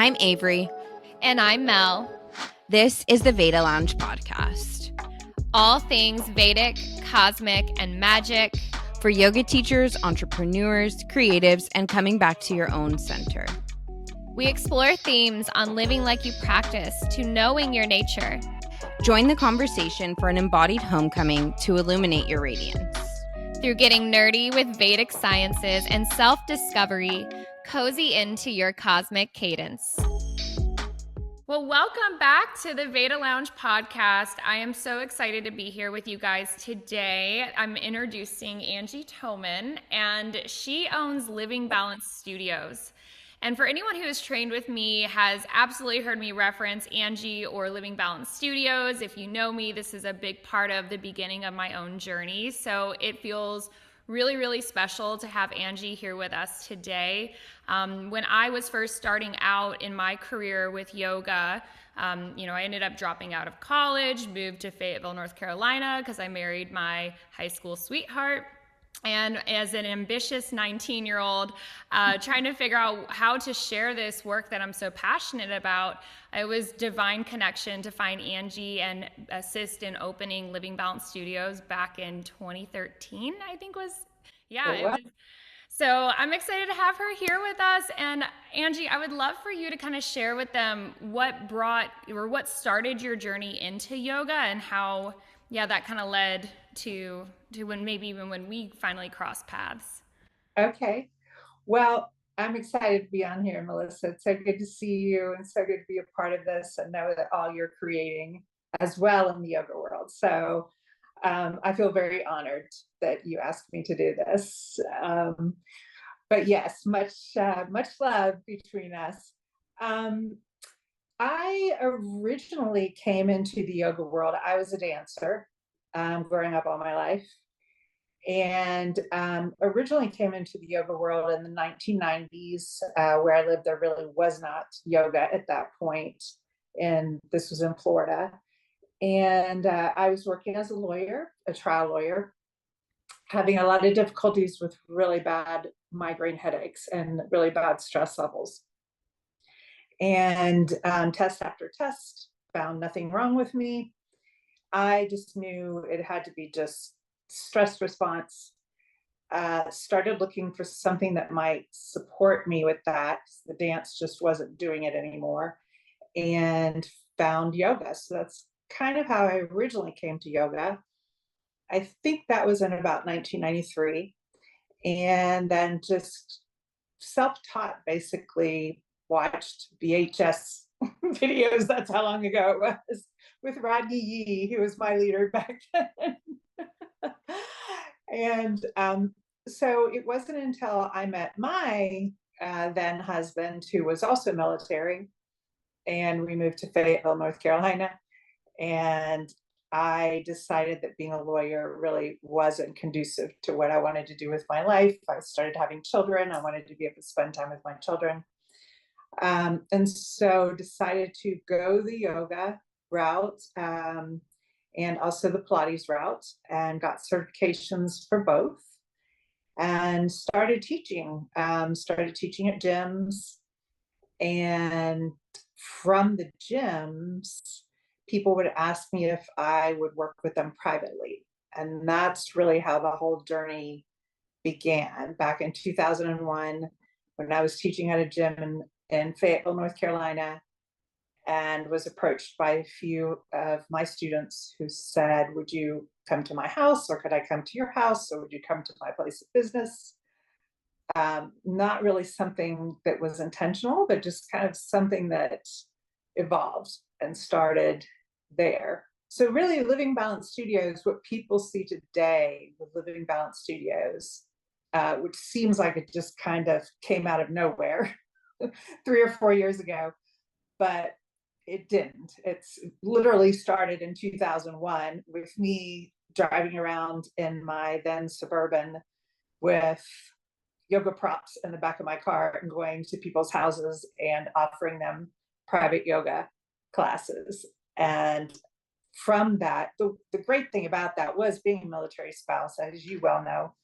I'm Avery. And I'm Mel. This is the Veda Lounge Podcast. All things Vedic, cosmic, and magic. For yoga teachers, entrepreneurs, creatives, and coming back to your own center. We explore themes on living like you practice to knowing your nature. Join the conversation for an embodied homecoming to illuminate your radiance. Through getting nerdy with Vedic sciences and self-discovery, cozy into your cosmic cadence. Well, welcome back to the Veda Lounge Podcast. I am so excited to be here with you guys today. I'm introducing Angie Toman, and she owns Living Balance Studios. And for anyone who has trained with me has absolutely heard me reference Angie or Living Balance Studios. If you know me, this is a big part of the beginning of my own journey. So it feels really, really special to have Angie here with us today. When I was first starting out in my career with yoga, I ended up dropping out of college, moved to Fayetteville, North Carolina, because I married my high school sweetheart. And as an ambitious 19-year-old, trying to figure out how to share this work that I'm so passionate about, it was divine connection to find Angie and assist in opening Living Balance Studios back in 2013, I think was. Yeah. It was. So I'm excited to have her here with us. And Angie, I would love for you to kind of share with them what started your journey into yoga and how, that kind of led to when we finally crossed paths. Okay. Well, I'm excited to be on here, Melissa. It's so good to see you and so good to be a part of this and know that all you're creating as well in the yoga world. So I feel very honored that you asked me to do this. But yes, much love between us. I originally came into the yoga world. I was a dancer growing up all my life. And originally came into the yoga world in the 1990s, where I lived. There really was not yoga at that point. And this was in Florida. And I was working as a lawyer, a trial lawyer, having a lot of difficulties with really bad migraine headaches and really bad stress levels. And test after test found nothing wrong with me. I just knew it had to be just stress response. Started looking for something that might support me with that. The dance just wasn't doing it anymore, and found yoga. So that's kind of how I originally came to yoga. I think that was in about 1993, and then just self-taught, basically watched VHS videos. That's how long ago it was, with Rodney Yee, who was my leader back then. And so it wasn't until I met my then husband, who was also military, and we moved to Fayetteville, North Carolina. And I decided that being a lawyer really wasn't conducive to what I wanted to do with my life. I started having children. I wanted to be able to spend time with my children. And so decided to go the yoga route and also the Pilates route, and got certifications for both, and started teaching at gyms. And from the gyms, people would ask me if I would work with them privately. And that's really how the whole journey began back in 2001, when I was teaching at a gym in Fayetteville, North Carolina, and was approached by a few of my students who said, would you come to my house, or could I come to your house, or would you come to my place of business? Not really something that was intentional, but just kind of something that evolved and started there. So really, Living Balance Studios, what people see today with Living Balance Studios, which seems like it just kind of came out of nowhere 3 or 4 years ago, but it didn't. It's literally started in 2001 with me driving around in my then Suburban with yoga props in the back of my car and going to people's houses and offering them private yoga classes. And from that, the great thing about that was being a military spouse, as you well know,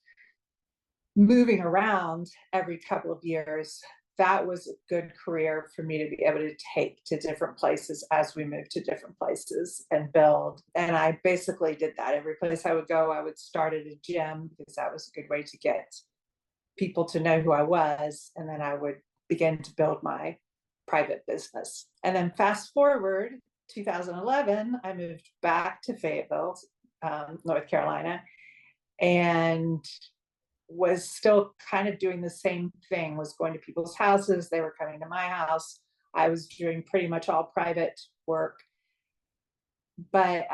moving around every couple of years, that was a good career for me to be able to take to different places as we moved to different places and build. And I basically did that. Every place I would go, I would start at a gym because that was a good way to get people to know who I was. And then I would begin to build my private business. And then fast forward 2011, I moved back to Fayetteville, North Carolina, and was still kind of doing the same thing, was going to people's houses. They were coming to my house. I was doing pretty much all private work. But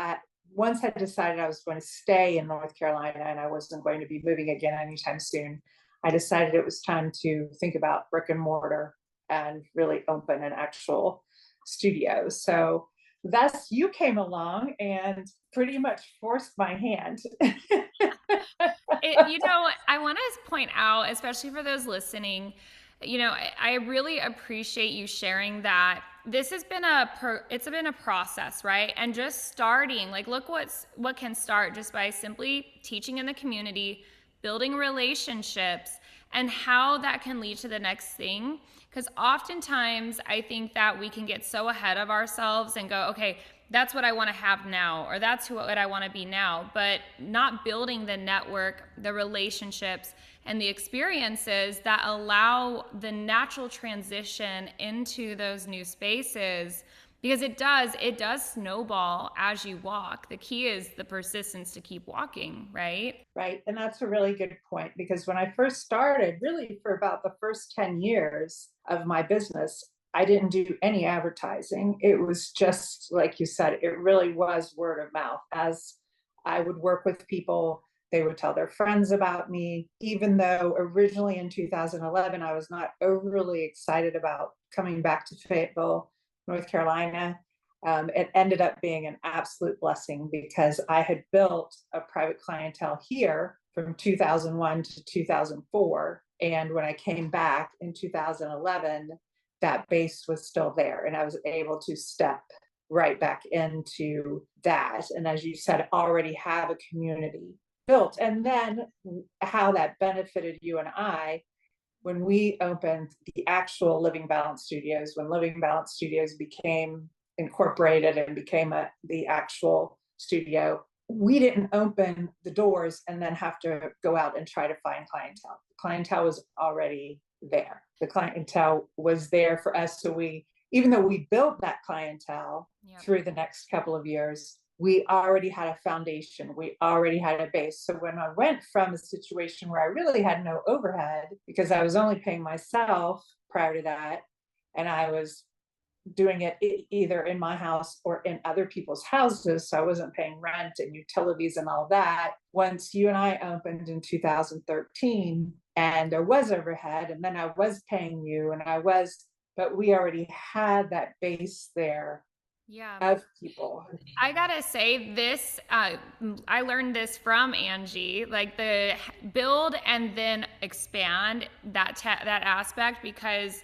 once I decided I was going to stay in North Carolina and I wasn't going to be moving again anytime soon, I decided it was time to think about brick and mortar and really open an actual studio. So thus you came along and pretty much forced my hand. I want to point out, especially for those listening, I really appreciate you sharing that. This has been it's been a process, right? And just starting, like, look what can start just by simply teaching in the community, building relationships, and how that can lead to the next thing. Because oftentimes I think that we can get so ahead of ourselves and go, okay, that's what I want to have now, or that's what I want to be now, but not building the network, the relationships, and the experiences that allow the natural transition into those new spaces, because it does snowball as you walk. The key is the persistence to keep walking, right? Right. And that's a really good point, because when I first started, really for about the first 10 years of my business, I didn't do any advertising. It was just, like you said, it really was word of mouth. As I would work with people, they would tell their friends about me. Even though originally in 2011, I was not overly excited about coming back to Fayetteville, North Carolina, it ended up being an absolute blessing, because I had built a private clientele here from 2001 to 2004. And when I came back in 2011, that base was still there, and I was able to step right back into that. And as you said, already have a community built. And then how that benefited you and I when we opened the actual Living Balance Studios, when Living Balance Studios became incorporated and became the actual studio, we didn't open the doors and then have to go out and try to find clientele. The clientele was already there. The clientele was there for us. So even though we built that clientele through the next couple of years, we already had a foundation. We already had a base. So when I went from a situation where I really had no overhead, because I was only paying myself prior to that, and I was doing it either in my house or in other people's houses, so I wasn't paying rent and utilities and all that. Once you and I opened in 2013, and there was overhead, and then I was paying you, but we already had that base there of people. I gotta say this, I learned this from Angie, like the build and then expand that aspect, because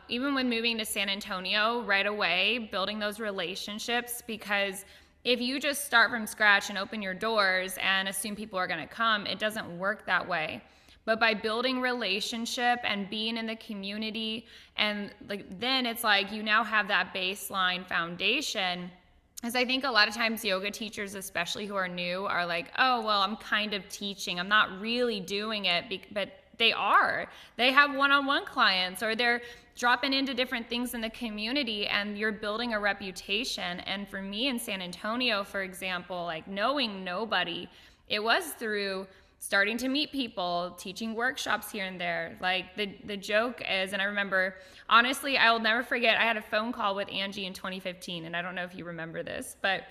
even when moving to San Antonio right away, building those relationships, because if you just start from scratch and open your doors and assume people are going to come, it doesn't work that way. But by building relationship and being in the community, and then it's like you now have that baseline foundation. Because I think a lot of times yoga teachers, especially who are new, are like, oh, well, I'm kind of teaching. I'm not really doing it, but they are. They have one-on-one clients, or they're dropping into different things in the community, and you're building a reputation. And for me in San Antonio, for example, like knowing nobody, it was through starting to meet people, teaching workshops here and there. Like the joke is, and I remember, honestly, I will never forget, I had a phone call with Angie in 2015, and I don't know if you remember this, but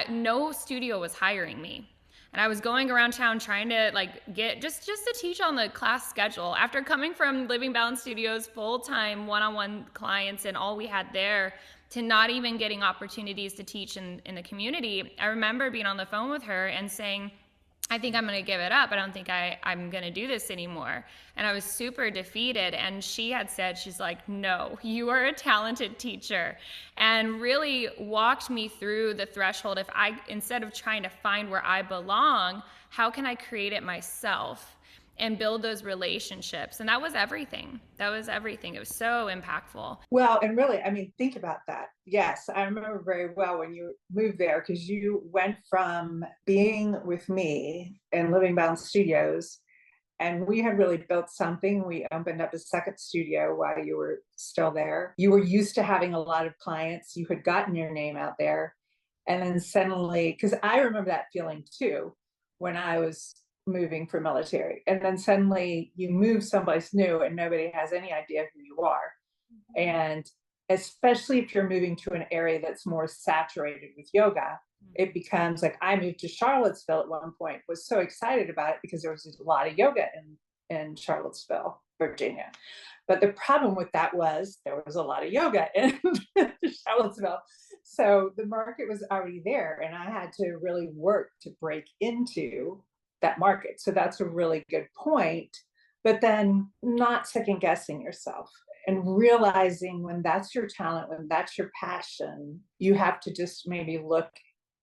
no studio was hiring me. And I was going around town trying to get just to teach on the class schedule. After coming from Living Balance Studios, full-time one-on-one clients and all we had there, to not even getting opportunities to teach in the community, I remember being on the phone with her and saying, I think I'm going to give it up. I don't think I'm going to do this anymore. And I was super defeated. And she had said, she's like, no, you are a talented teacher. And really walked me through the threshold. Instead of trying to find where I belong, how can I create it myself? and build those relationships. And that was everything. That was everything. It was so impactful. Well, and really, I mean, think about that. Yes, I remember very well when you moved there, because you went from being with me in Living Balance Studios, and we had really built something. We opened up a second studio while you were still there. You were used to having a lot of clients. You had gotten your name out there. And then suddenly, because I remember that feeling too, when I was moving for military. And then suddenly you move someplace new and nobody has any idea who you are. And especially if you're moving to an area that's more saturated with yoga, it becomes like, I moved to Charlottesville at one point, was so excited about it because there was a lot of yoga in Charlottesville, Virginia. But the problem with that was there was a lot of yoga in Charlottesville. So the market was already there, and I had to really work to break into that market. So that's a really good point. But then not second guessing yourself and realizing when that's your talent, when that's your passion, you have to just maybe look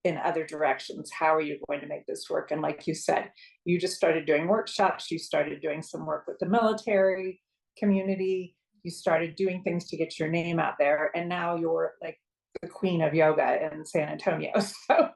in other directions. How are you going to make this work? And like you said, you just started doing workshops. You started doing some work with the military community. You started doing things to get your name out there. And now you're like the queen of yoga in San Antonio. So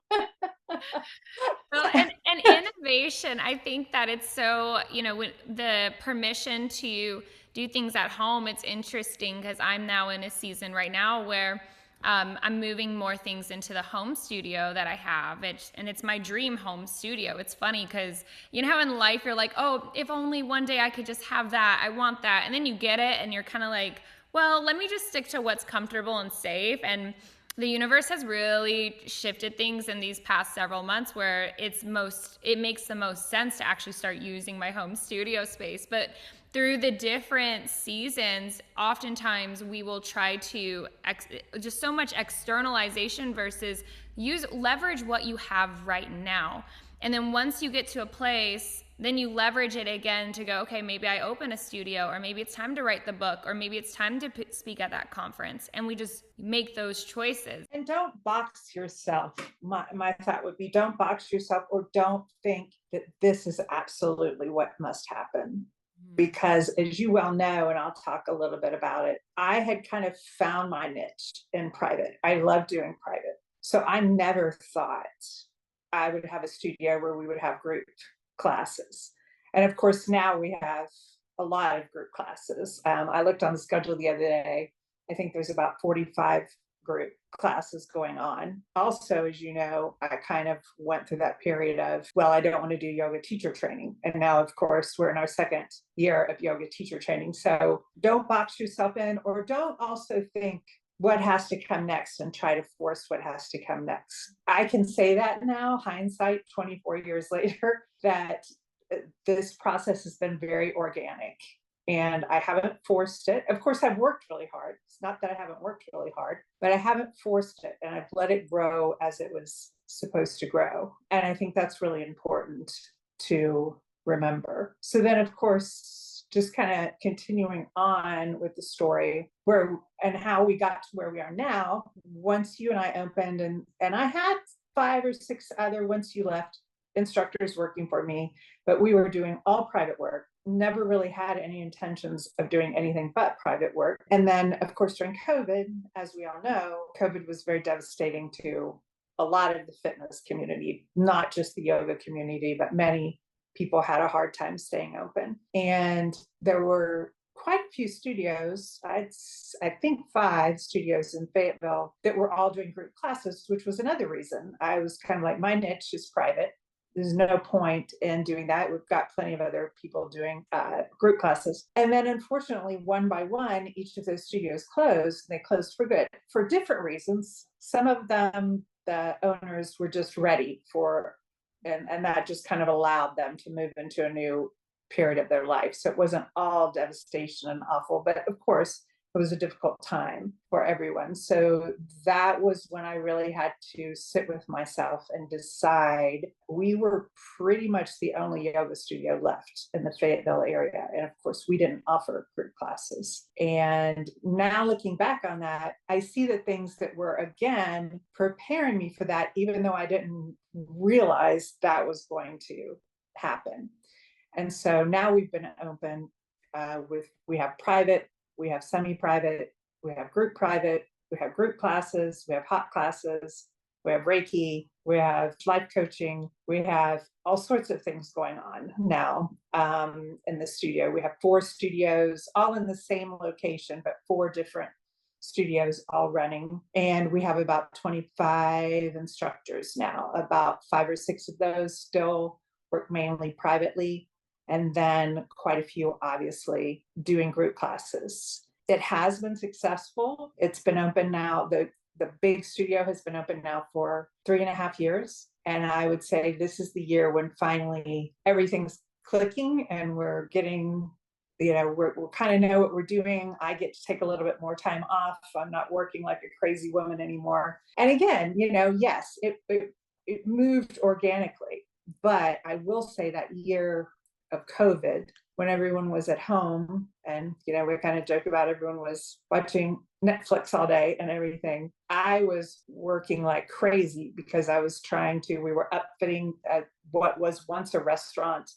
Well, and innovation, I think that it's so, when the permission to do things at home, it's interesting because I'm now in a season right now where I'm moving more things into the home studio that I have. And it's my dream home studio. It's funny because you know how in life you're like, oh, if only one day I could just have that. I want that. And then you get it and you're kind of like, well, let me just stick to what's comfortable and safe. And the universe has really shifted things in these past several months where it makes the most sense to actually start using my home studio space. But through the different seasons, oftentimes we will try to just so much externalization versus leverage what you have right now. And then once you get to a place, then you leverage it again to go, okay, maybe I open a studio, or maybe it's time to write the book, or maybe it's time to speak at that conference. And we just make those choices. And don't box yourself. My thought would be, don't box yourself, or don't think that this is absolutely what must happen. Because as you well know, and I'll talk a little bit about it, I had kind of found my niche in private. I love doing private. So I never thought I would have a studio where we would have group classes. And of course, now we have a lot of group classes. I looked on the schedule the other day. I think there's about 45 group classes going on. Also, as you know, I kind of went through that period of, well, I don't want to do yoga teacher training. And now, of course, we're in our second year of yoga teacher training. So don't box yourself in, or don't also think what has to come next and try to force what has to come next. I can say that now, hindsight, 24 years later, that this process has been very organic. And I haven't forced it. Of course, I've worked really hard. It's not that I haven't worked really hard, but I haven't forced it. And I've let it grow as it was supposed to grow. And I think that's really important to remember. So then, of course, just kind of continuing on with the story and how we got to where we are now. Once you and I opened, and I had 5 or 6 other, once you left, instructors working for me, but we were doing all private work. Never really had any intentions of doing anything but private work. And then, of course, during COVID, as we all know, COVID was very devastating to a lot of the fitness community, not just the yoga community, but many people had a hard time staying open. And there were quite a few studios, I think 5 studios in Fayetteville, that were all doing group classes, which was another reason. I was kind of like, my niche is private. There's no point in doing that. We've got plenty of other people doing group classes. And then unfortunately, one by one, each of those studios closed. They closed for good for different reasons. Some of them, the owners were just ready for, and that just kind of allowed them to move into a new period of their life. So it wasn't all devastation and awful, but of course, it was a difficult time for everyone. So that was when I really had to sit with myself and decide. We were pretty much the only yoga studio left in the Fayetteville area. And of course, we didn't offer group classes. And now looking back on that, I see the things that were, again, preparing me for that, even though I didn't realize that was going to happen. And so now we've been open we have private, we have semi-private, we have group private, we have group classes, we have hot classes, we have Reiki, we have life coaching, we have all sorts of things going on now in the studio. We have 4 studios, all in the same location, but 4 different studios all running. And we have about 25 instructors now. About 5 or 6 of those still work mainly privately, and then quite a few obviously doing group classes. It has been successful. It's been open now. The big studio has been open now for 3.5 years. And I would say this is the year when finally everything's clicking and we're getting, we're kind of know what we're doing. I get to take a little bit more time off. I'm not working like a crazy woman anymore. And again, yes, it moved organically, but I will say that year of COVID, when everyone was at home and, we kind of joke about everyone was watching Netflix all day and everything. I was working like crazy because we were upfitting what was once a restaurant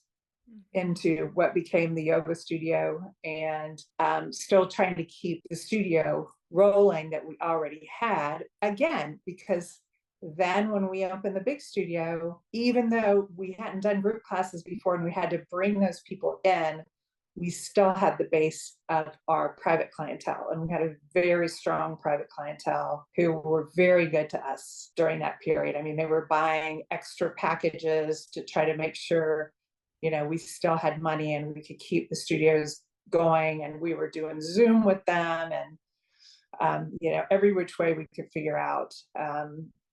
into what became the yoga studio, and still trying to keep the studio rolling that we already had, again, because then when we opened the big studio, even though we hadn't done group classes before and we had to bring those people in, we still had the base of our private clientele. And we had a very strong private clientele who were very good to us during that period. I mean, they were buying extra packages to try to make sure, we still had money and we could keep the studios going. And we were doing Zoom with them and, every which way we could figure out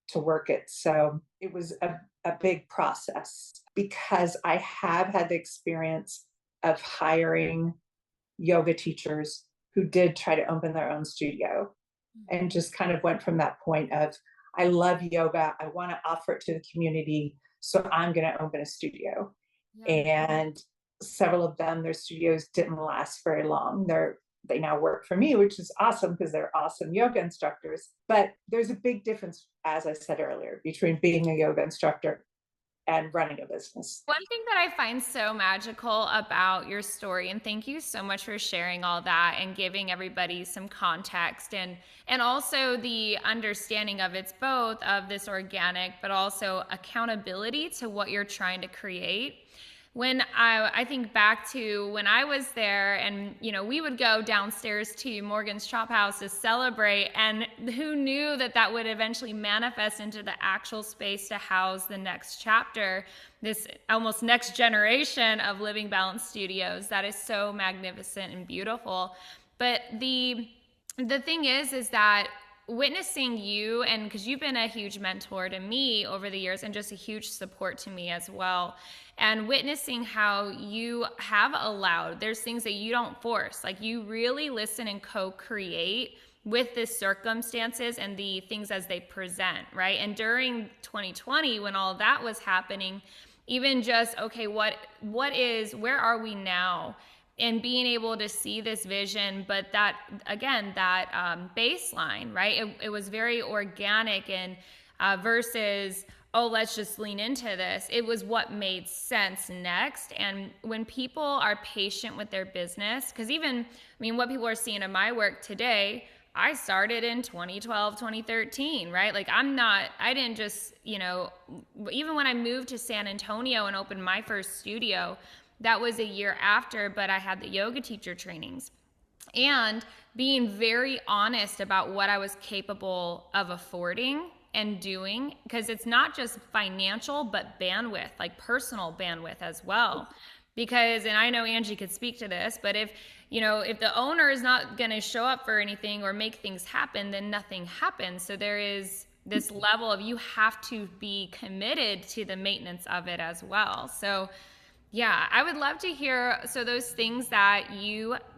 to work it. So it was a big process, because I have had the experience of hiring yoga teachers who did try to open their own studio, and just kind of went from that point of, I love yoga, I want to offer it to the community, so I'm going to open a studio. Yeah. And several of them, their studios didn't last very long. They now work for me, which is awesome because they're awesome yoga instructors. But there's a big difference, as I said earlier, between being a yoga instructor and running a business. One thing that I find so magical about your story, and thank you so much for sharing all that and giving everybody some context and also the understanding of it's both of this organic, but also accountability to what you're trying to create. When I think back to when I was there, and we would go downstairs to Morgan's Chop House to celebrate, and who knew that would eventually manifest into the actual space to house the next chapter, this almost next generation of Living Balance Studios. That is so magnificent and beautiful. But the thing is that witnessing you, and because you've been a huge mentor to me over the years and just a huge support to me as well, and witnessing how you have allowed, there's things that you don't force, like you really listen and co-create with the circumstances and the things as they present, right? And during 2020, when all that was happening, even just, okay, where are we now? And being able to see this vision, but that, again, that baseline, right? It was very organic, and versus, oh, let's just lean into this. It was what made sense next. And when people are patient with their business, because what people are seeing in my work today, I started in 2012, 2013, right? Like I didn't just, even when I moved to San Antonio and opened my first studio, that was a year after, but I had the yoga teacher trainings. And being very honest about what I was capable of affording and doing, because it's not just financial, but bandwidth, like personal bandwidth as well. Because, and I know Angie could speak to this, but if the owner is not going to show up for anything or make things happen, then nothing happens. So there is this level of, you have to be committed to the maintenance of it as well. So yeah, I would love to hear, so those things that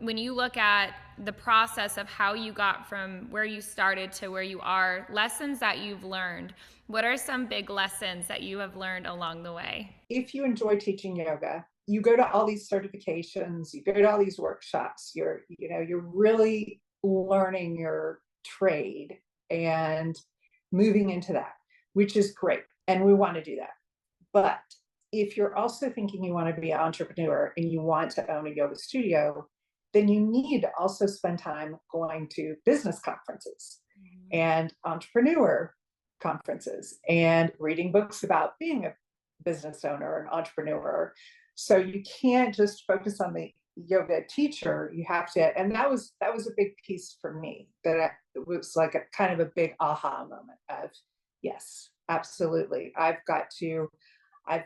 when you look at the process of how you got from where you started to where you are, lessons that you've learned, what are some big lessons that you have learned along the way? If you enjoy teaching yoga, you go to all these certifications, you go to all these workshops, you're really learning your trade and moving into that, which is great. And we want to do that. But if you're also thinking you want to be an entrepreneur and you want to own a yoga studio, then you need to also spend time going to business conferences and entrepreneur conferences and reading books about being a business owner or an entrepreneur. So you can't just focus on the yoga teacher. You have to, and that was a big piece for me, that it was like a kind of a big aha moment of, yes, absolutely. I've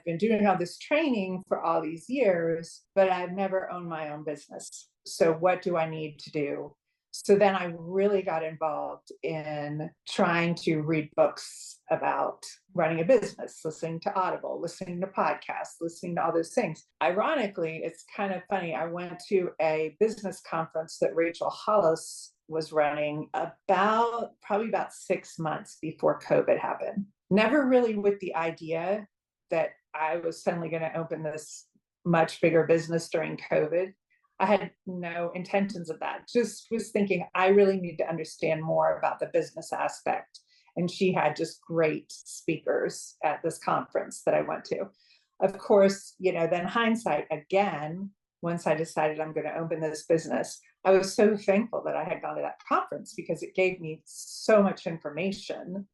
been doing all this training for all these years, but I've never owned my own business. So what do I need to do? So then I really got involved in trying to read books about running a business, listening to Audible, listening to podcasts, listening to all those things. Ironically, it's kind of funny. I went to a business conference that Rachel Hollis was running probably about 6 months before COVID happened. Never really with the idea that I was suddenly going to open this much bigger business during COVID. I had no intentions of that. Just was thinking, I really need to understand more about the business aspect. And she had just great speakers at this conference that I went to. Of course, then hindsight again, once I decided I'm going to open this business, I was so thankful that I had gone to that conference because it gave me so much information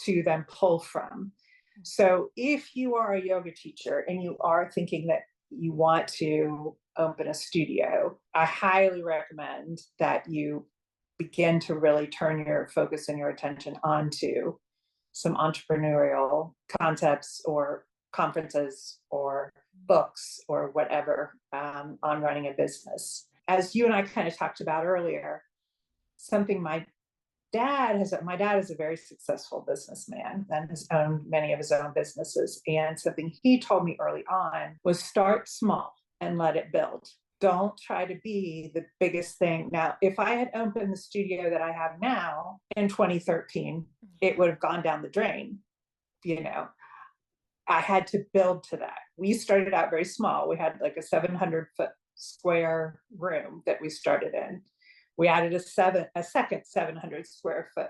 to then pull from. So if you are a yoga teacher and you are thinking that you want to open a studio, I highly recommend that you begin to really turn your focus and your attention onto some entrepreneurial concepts or conferences or books or whatever on running a business. As you and I kind of talked about earlier, something my dad is a very successful businessman and has owned many of his own businesses. And something he told me early on was start small and let it build. Don't try to be the biggest thing. Now, if I had opened the studio that I have now in 2013, it would have gone down the drain. I had to build to that. We started out very small. We had like a 700-foot square room that we started in. We added a second 700 square foot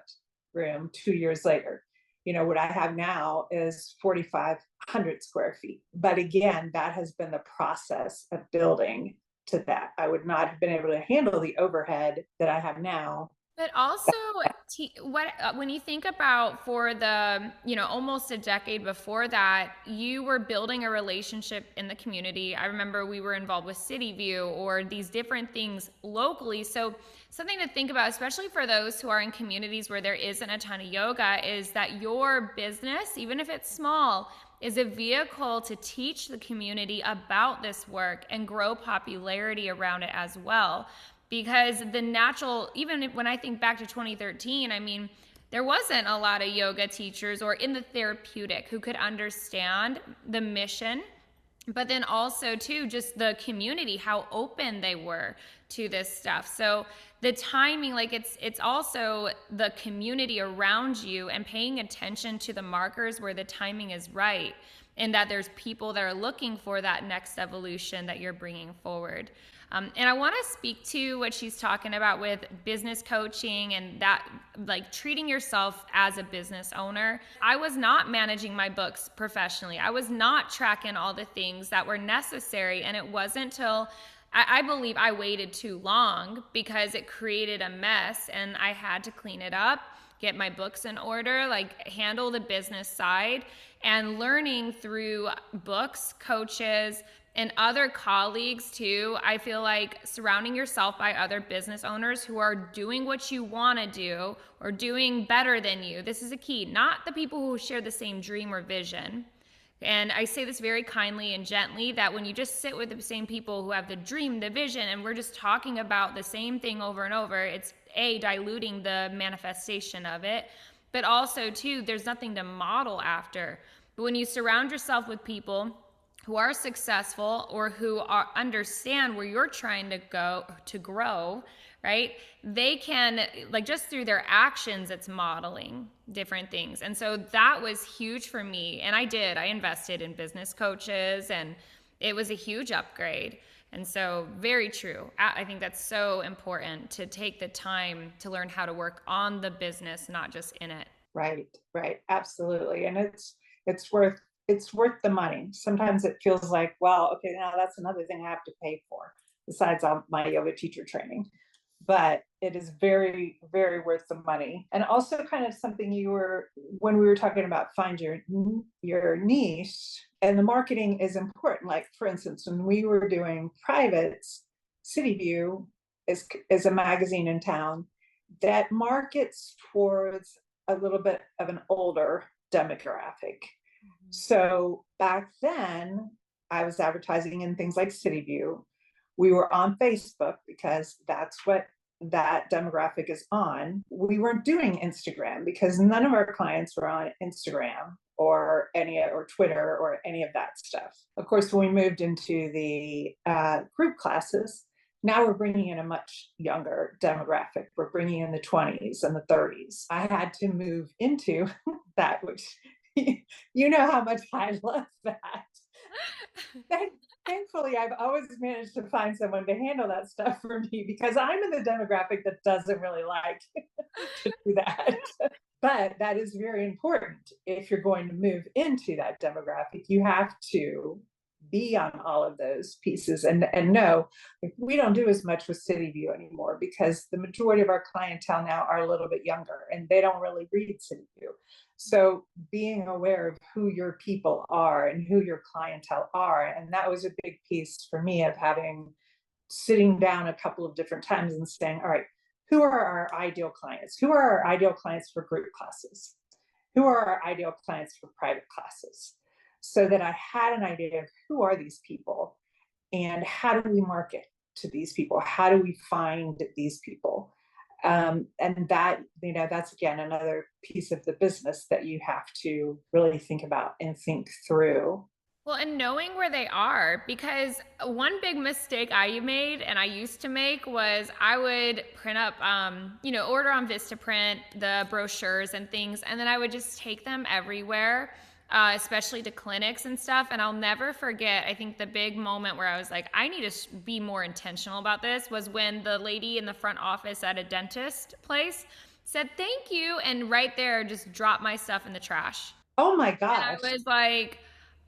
room 2 years later. What I have now is 4,500 square feet. But again, that has been the process of building to that. I would not have been able to handle the overhead that I have now. But also, when you think about for the, almost a decade before that, you were building a relationship in the community. I remember we were involved with City View or these different things locally. So something to think about, especially for those who are in communities where there isn't a ton of yoga, is that your business, even if it's small, is a vehicle to teach the community about this work and grow popularity around it as well. Because even when I think back to 2013, there wasn't a lot of yoga teachers or in the therapeutic who could understand the mission, but then also too, just the community, how open they were to this stuff. So the timing, it's also the community around you and paying attention to the markers where the timing is right, and that there's people that are looking for that next evolution that you're bringing forward. And I want to speak to what she's talking about with business coaching and that, treating yourself as a business owner. I was not managing my books professionally. I was not tracking all the things that were necessary. And it wasn't till I believe I waited too long because it created a mess and I had to clean it up, get my books in order, handle the business side, and learning through books, coaches, and other colleagues too. I feel like surrounding yourself by other business owners who are doing what you want to do or doing better than you. This is a key, not the people who share the same dream or vision. And I say this very kindly and gently, that when you just sit with the same people who have the dream, the vision, and we're just talking about the same thing over and over, it's diluting the manifestation of it, but also too, there's nothing to model after. But when you surround yourself with people who are successful or who understand where you're trying to go to grow, right? They can, just through their actions, it's modeling different things. And so that was huge for me. And I invested in business coaches, and it was a huge upgrade. And so very true. I think that's so important to take the time to learn how to work on the business, not just in it. Right. Absolutely. And it's worth it's worth the money. Sometimes it feels like, well, okay, now that's another thing I have to pay for besides all my yoga teacher training. But it is very, very worth the money. And also kind of something when we were talking about find your niche, and the marketing is important. Like for instance, when we were doing privates, City View is a magazine in town that markets towards a little bit of an older demographic. So back then, I was advertising in things like City View. We were on Facebook because that's what that demographic is on. We weren't doing Instagram because none of our clients were on Instagram or Twitter or any of that stuff. Of course, when we moved into the group classes, now we're bringing in a much younger demographic. We're bringing in the 20s and the 30s. I had to move into that, which you know how much I love that. Thankfully, I've always managed to find someone to handle that stuff for me because I'm in the demographic that doesn't really like to do that. But that is very important. If you're going to move into that demographic, you have to be on all of those pieces and know we don't do as much with City View anymore because the majority of our clientele now are a little bit younger and they don't really read City View. So being aware of who your people are and who your clientele are, and that was a big piece for me of sitting down a couple of different times and saying, all right, who are our ideal clients? Who are our ideal clients for group classes? Who are our ideal clients for private classes? So that I had an idea of who are these people and how do we market to these people? How do we find these people? And that, that's again, another piece of the business that you have to really think about and think through. Well, and knowing where they are, because one big mistake I made and I used to make was I would print up, order on Vistaprint, the brochures and things, and then I would just take them everywhere. Especially to clinics and stuff. And I'll never forget, I think the big moment where I was like, I need to be more intentional about this was when the lady in the front office at a dentist place said, thank you. And right there, just dropped my stuff in the trash. Oh my gosh. And I was like,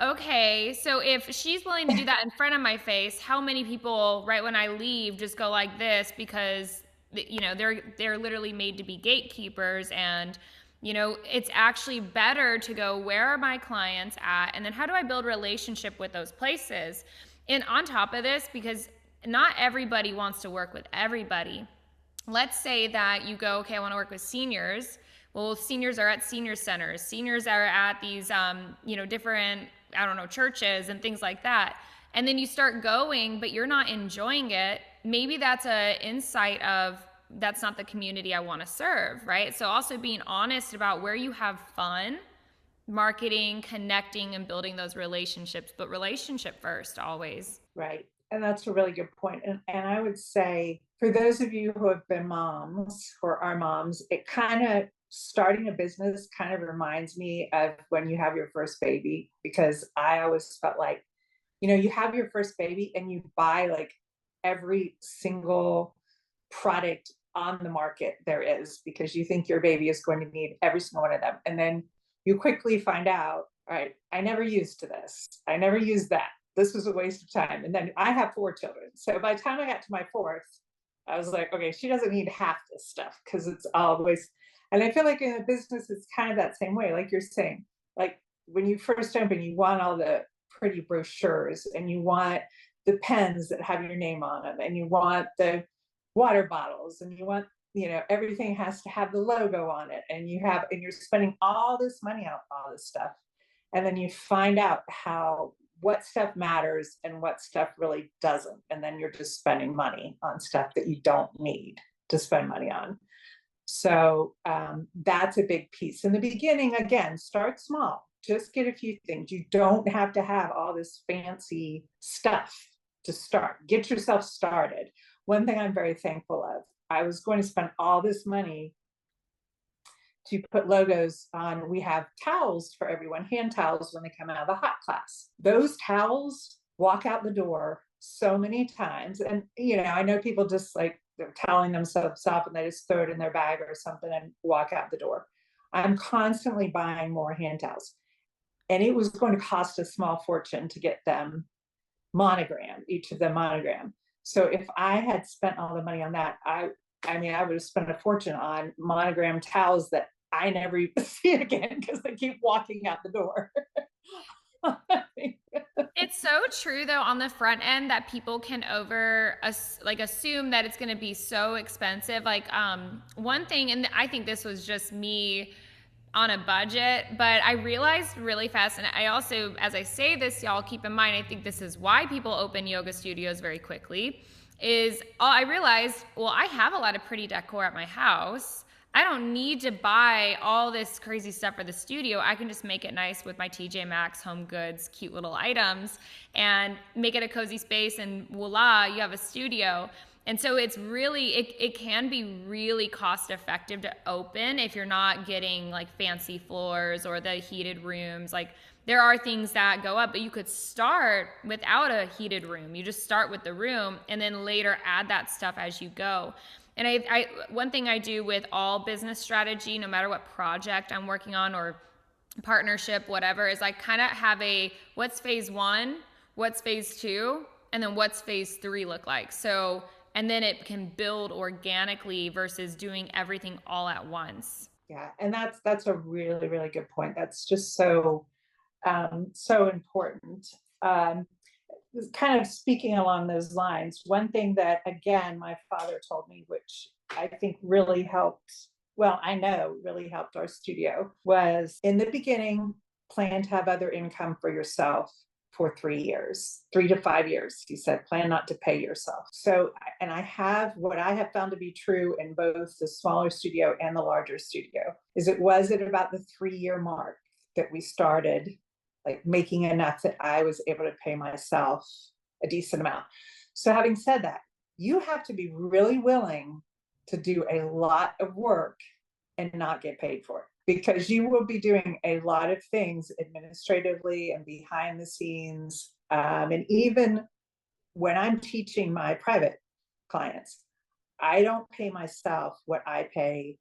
okay, so if she's willing to do that in front of my face, how many people right when I leave just go like this because, they're literally made to be gatekeepers and it's actually better to go, where are my clients at? And then how do I build relationship with those places? And on top of this, because not everybody wants to work with everybody. Let's say that you go, okay, I want to work with seniors. Well, seniors are at senior centers. Seniors are at these, different, churches and things like that. And then you start going, but you're not enjoying it. Maybe that's an insight of, that's not the community I want to serve, right? So also being honest about where you have fun, marketing, connecting, and building those relationships, but relationship first always. Right. And that's a really good point. And I would say for those of you who have been moms or are moms, it kind of starting a business kind of reminds me of when you have your first baby, because I always felt like, you have your first baby and you buy like every single product on the market there is because you think your baby is going to need every single one of them. And then you quickly find out, all right, I never used this. I never used that. This was a waste of time. And then I have 4 children. So by the time I got to my 4th, I was like, okay, she doesn't need half this stuff because it's always, and I feel like in a business, it's kind of that same way. Like you're saying, like when you first open, you want all the pretty brochures and you want the pens that have your name on them and you want the water bottles and you want, everything has to have the logo on it and you're spending all this money on all this stuff. And then you find out what stuff matters and what stuff really doesn't. And then you're just spending money on stuff that you don't need to spend money on. So that's a big piece. In the beginning, again, start small, just get a few things. You don't have to have all this fancy stuff to start. Get yourself started. One thing I'm very thankful of, I was going to spend all this money to put logos on. We have towels for everyone, hand towels when they come out of the hot class. Those towels walk out the door so many times. And, I know people just like they're toweling themselves up and they just throw it in their bag or something and walk out the door. I'm constantly buying more hand towels. And it was going to cost a small fortune to get them monogrammed, each of them monogrammed. So if I had spent all the money on that, I mean, I would have spent a fortune on monogram towels that I never even see again because they keep walking out the door. It's so true though on the front end that people can assume that it's going to be so expensive. Like one thing, and I think this was just me on a budget, but I realized really fast, and I also, as I say this, y'all keep in mind, I think this is why people open yoga studios very quickly, is I realized, well, I have a lot of pretty decor at my house. I don't need to buy all this crazy stuff for the studio. I can just make it nice with my TJ Maxx Home Goods, cute little items, and make it a cozy space, and voila, you have a studio. And so it's really, it can be really cost effective to open if you're not getting like fancy floors or the heated rooms. Like there are things that go up, but you could start without a heated room. You just start with the room and then later add that stuff as you go. And I one thing I do with all business strategy, no matter what project I'm working on or partnership, whatever, is I kind of have what's phase 1, what's phase 2, and then what's phase 3 look like. So, and then it can build organically versus doing everything all at once. Yeah. And that's a really, really good point. That's just so important. Kind of speaking along those lines, one thing that, again, my father told me, which I think really helped, well, I know really helped our studio, was in the beginning, plan to have other income for yourself for 3 to 5 years. He said, plan not to pay yourself. So, and what I have found to be true in both the smaller studio and the larger studio is it was at about the 3-year mark that we started like making enough that I was able to pay myself a decent amount. So having said that, you have to be really willing to do a lot of work and not get paid for it, because you will be doing a lot of things administratively and behind the scenes. And even when I'm teaching my private clients, I don't pay myself what I pay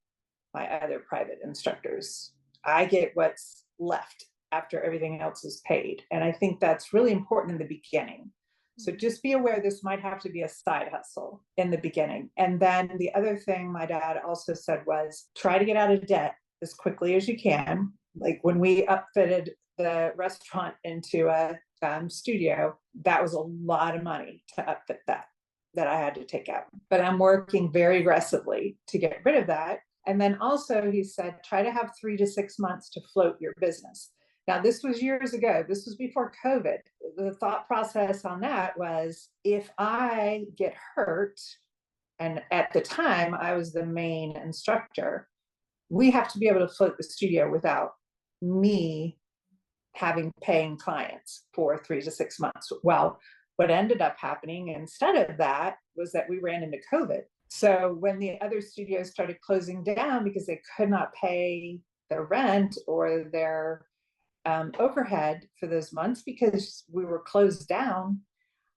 my other private instructors. I get what's left after everything else is paid. And I think that's really important in the beginning. So just be aware this might have to be a side hustle in the beginning. And then the other thing my dad also said was try to get out of debt as quickly as you can. Like when we upfitted the restaurant into a studio, that was a lot of money to upfit that I had to take out. But I'm working very aggressively to get rid of that. And then also he said, try to have 3 to 6 months to float your business. Now, this was years ago. This was before COVID. The thought process on that was if I get hurt, and at the time I was the main instructor, we have to be able to float the studio without me having paying clients for 3 to 6 months. Well, what ended up happening instead of that was that we ran into COVID. So when the other studios started closing down because they could not pay their rent or their overhead for those months because we were closed down,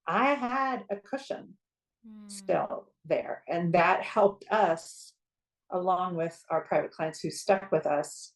I had a cushion still there. And that helped us, along with our private clients who stuck with us,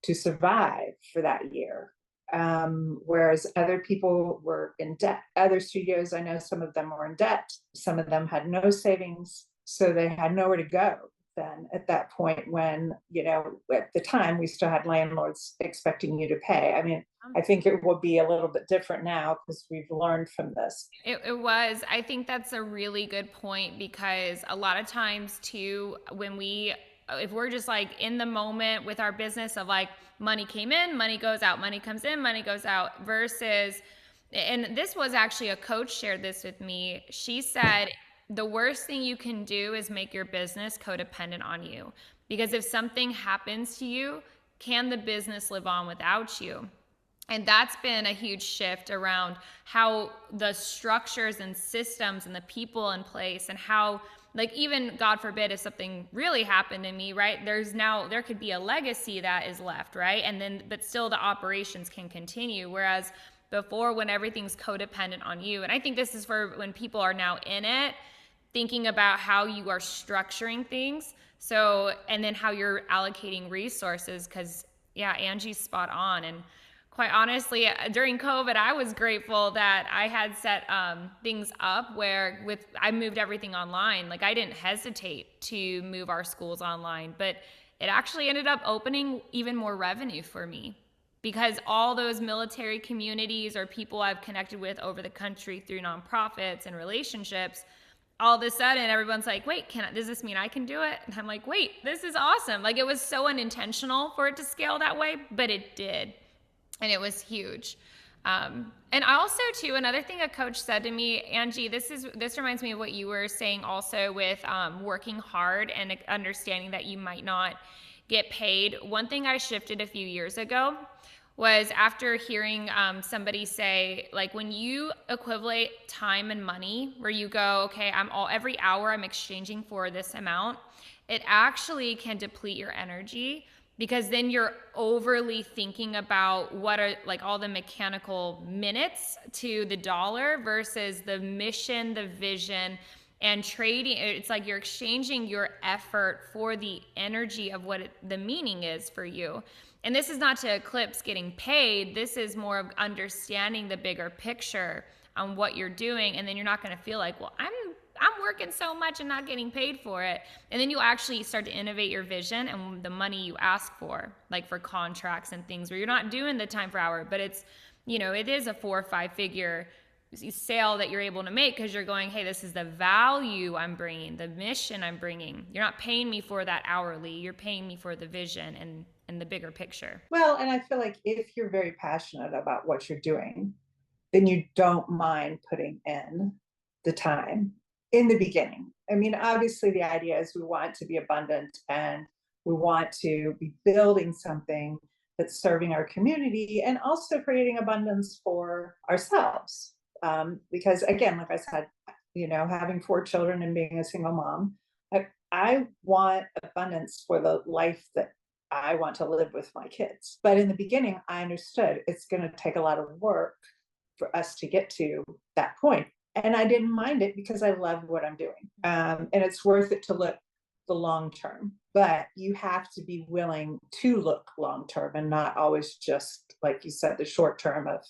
to survive for that year. Whereas other people were in debt. Other studios, I know some of them were in debt. Some of them had no savings, so they had nowhere to go. Then at that point when, at the time we still had landlords expecting you to pay. I mean, I think it will be a little bit different now because we've learned from this. It was. I think that's a really good point, because a lot of times too, if we're just like in the moment with our business of like money came in, money goes out, money comes in, money goes out, versus, and this was actually a coach shared this with me. She said, the worst thing you can do is make your business codependent on you. Because if something happens to you, can the business live on without you? And that's been a huge shift around how the structures and systems and the people in place, and how, like, even God forbid if something really happened to me, right? There could be a legacy that is left, right? And then, but still the operations can continue. Whereas before, when everything's codependent on you, and I think this is for when people are now in it, thinking about how you are structuring things. So, and then how you're allocating resources, because yeah, Angie's spot on. And quite honestly, during COVID, I was grateful that I had set things up where I moved everything online. Like I didn't hesitate to move our schools online, but it actually ended up opening even more revenue for me because all those military communities or people I've connected with over the country through nonprofits and relationships, all of a sudden everyone's like, wait, does this mean I can do it? And I'm like, wait, this is awesome. Like it was so unintentional for it to scale that way, but it did. And it was huge. And also too, another thing a coach said to me, Angie, this reminds me of what you were saying also with working hard and understanding that you might not get paid. One thing I shifted a few years ago was after hearing somebody say, like when you equivalent time and money, where you go, okay, every hour I'm exchanging for this amount, it actually can deplete your energy. Because then you're overly thinking about what are like all the mechanical minutes to the dollar versus the mission, the vision, and trading. It's like you're exchanging your effort for the energy of what the meaning is for you. And this is not to eclipse getting paid. This is more of understanding the bigger picture on what you're doing. And then you're not going to feel like, well, I'm working so much and not getting paid for it. And then you actually start to innovate your vision and the money you ask for, like for contracts and things where you're not doing the time per hour, but it's, it is a 4 or 5 figure sale that you're able to make because you're going, hey, this is the value I'm bringing, the mission I'm bringing. You're not paying me for that hourly. You're paying me for the vision and the bigger picture. Well, and I feel like if you're very passionate about what you're doing, then you don't mind putting in the time in the beginning. I mean, obviously the idea is we want to be abundant and we want to be building something that's serving our community and also creating abundance for ourselves. Because again, like I said, having 4 children and being a single mom, I want abundance for the life that I want to live with my kids. But in the beginning, I understood it's going to take a lot of work for us to get to that point. And I didn't mind it because I love what I'm doing. And it's worth it to look the long term. But you have to be willing to look long term and not always just, like you said, the short term of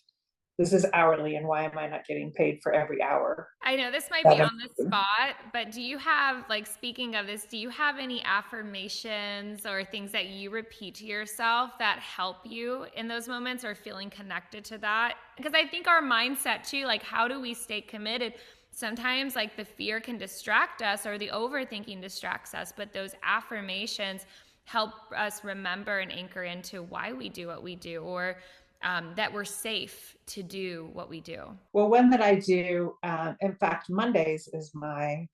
this is hourly and why am I not getting paid for every hour? I know this might be on the spot, but do you have, like, speaking of this, do you have any affirmations or things that you repeat to yourself that help you in those moments or feeling connected to that? Because I think our mindset too, like, how do we stay committed? Sometimes like the fear can distract us or the overthinking distracts us, but those affirmations help us remember and anchor into why we do what we do, or that we're safe to do what we do. Well, one that I do, in fact, Mondays is my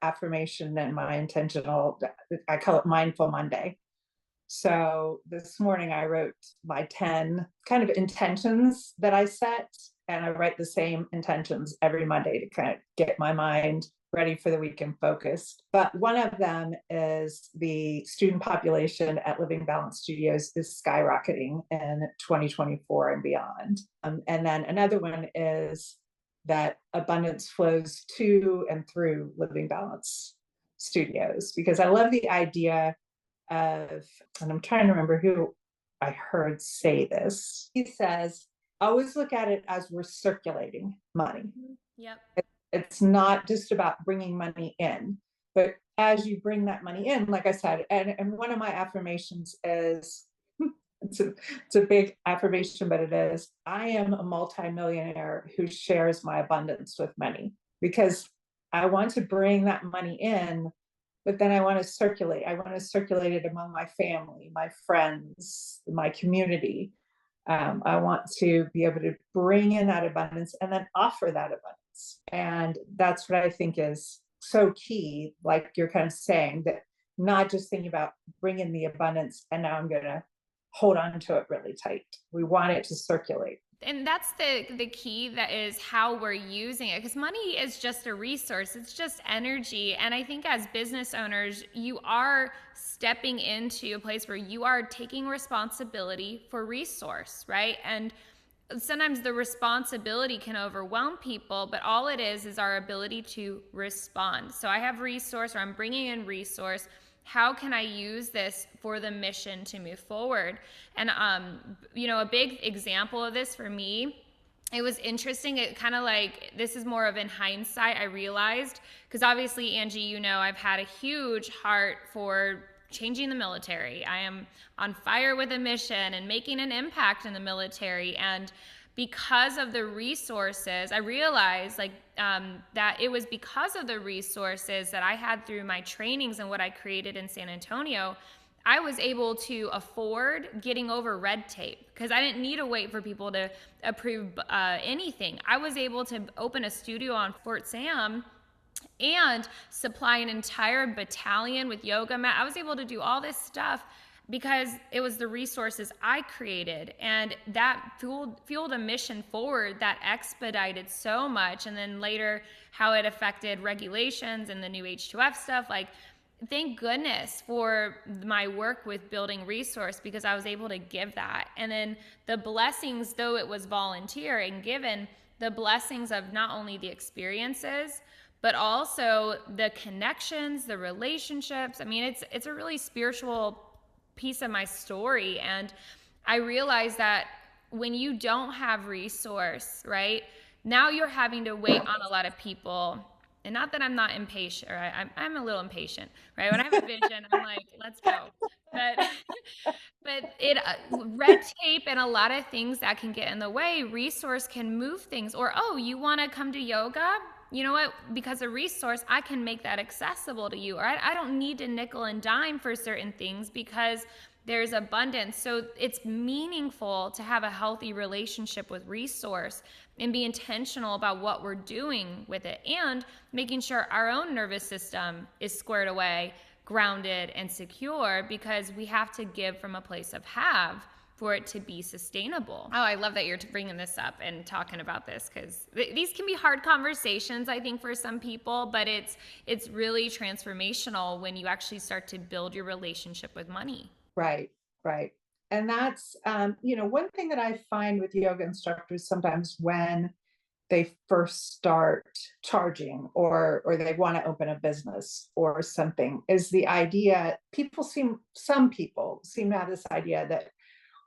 affirmation and my intentional, I call it Mindful Monday. So this morning I wrote my 10 kind of intentions that I set, and I write the same intentions every Monday to kind of get my mind ready for the week and focused. But one of them is the student population at Living Balance Studios is skyrocketing in 2024 and beyond. And then another one is that abundance flows to and through Living Balance Studios, because I love the idea of, and I'm trying to remember who I heard say this. He says, always look at it as we're circulating money. Yep. It's not just about bringing money in, but as you bring that money in, like I said, and one of my affirmations is, it's a big affirmation, but it is, I am a multimillionaire who shares my abundance with many, because I want to bring that money in, but then I want to circulate. I want to circulate it among my family, my friends, my community. I want to be able to bring in that abundance and then offer that abundance. And that's what I think is so key, like you're kind of saying, that not just thinking about bringing the abundance and now I'm going to hold on to it really tight. We want it to circulate. And that's the key, that is how we're using it, because money is just a resource. It's just energy. And I think as business owners, you are stepping into a place where you are taking responsibility for resource, right? And sometimes the responsibility can overwhelm people, but all it is our ability to respond. So I have resource, or I'm bringing in resource. how can I use this for the mission to move forward? And, a big example of this for me, it was interesting. It kind of like, this is more of in hindsight, I realized, because obviously, Angie, I've had a huge heart for changing the military. I am on fire with a mission and making an impact in the military. And because of the resources, I realized that it was because of the resources that I had through my trainings and what I created in San Antonio, I was able to afford getting over red tape because I didn't need to wait for people to approve anything. I was able to open a studio on Fort Sam and supply an entire battalion with yoga mat. I was able to do all this stuff because it was the resources I created, and that fueled a mission forward that expedited so much. And then later, how it affected regulations and the new H2F stuff. Thank goodness for my work with building resource, because I was able to give that. And then the blessings, though it was volunteer and given, the blessings of not only the experiences, but also the connections, the relationships. I mean, it's a really spiritual piece of my story. And I realized that when you don't have resource, right, now you're having to wait on a lot of people. And not that I'm not impatient, right? I'm a little impatient, right? When I have a vision, I'm like, let's go. But red tape and a lot of things that can get in the way, resource can move things. Or, oh, you want to come to yoga? You know what? Because of resource, I can make that accessible to you. Or I don't need to nickel and dime for certain things because there's abundance. So it's meaningful to have a healthy relationship with resource and be intentional about what we're doing with it, and making sure our own nervous system is squared away, grounded, and secure, because we have to give from a place of have for it to be sustainable. Oh, I love that you're bringing this up and talking about this, because these can be hard conversations, I think, for some people, but it's really transformational when you actually start to build your relationship with money. Right. And that's, one thing that I find with yoga instructors sometimes when they first start charging or they want to open a business or something, is the idea, some people seem to have this idea that,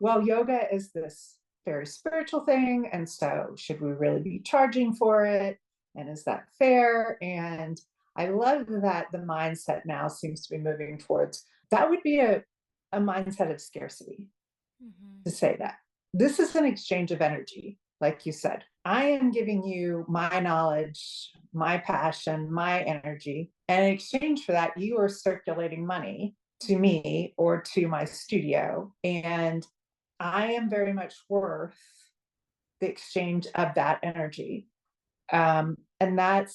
well, yoga is this very spiritual thing, and so should we really be charging for it? And is that fair? And I love that the mindset now seems to be moving towards, that would be a mindset of scarcity, to say that this is an exchange of energy. Like you said, I am giving you my knowledge, my passion, my energy. And in exchange for that, you are circulating money to me or to my studio. And I am very much worth the exchange of that energy. And I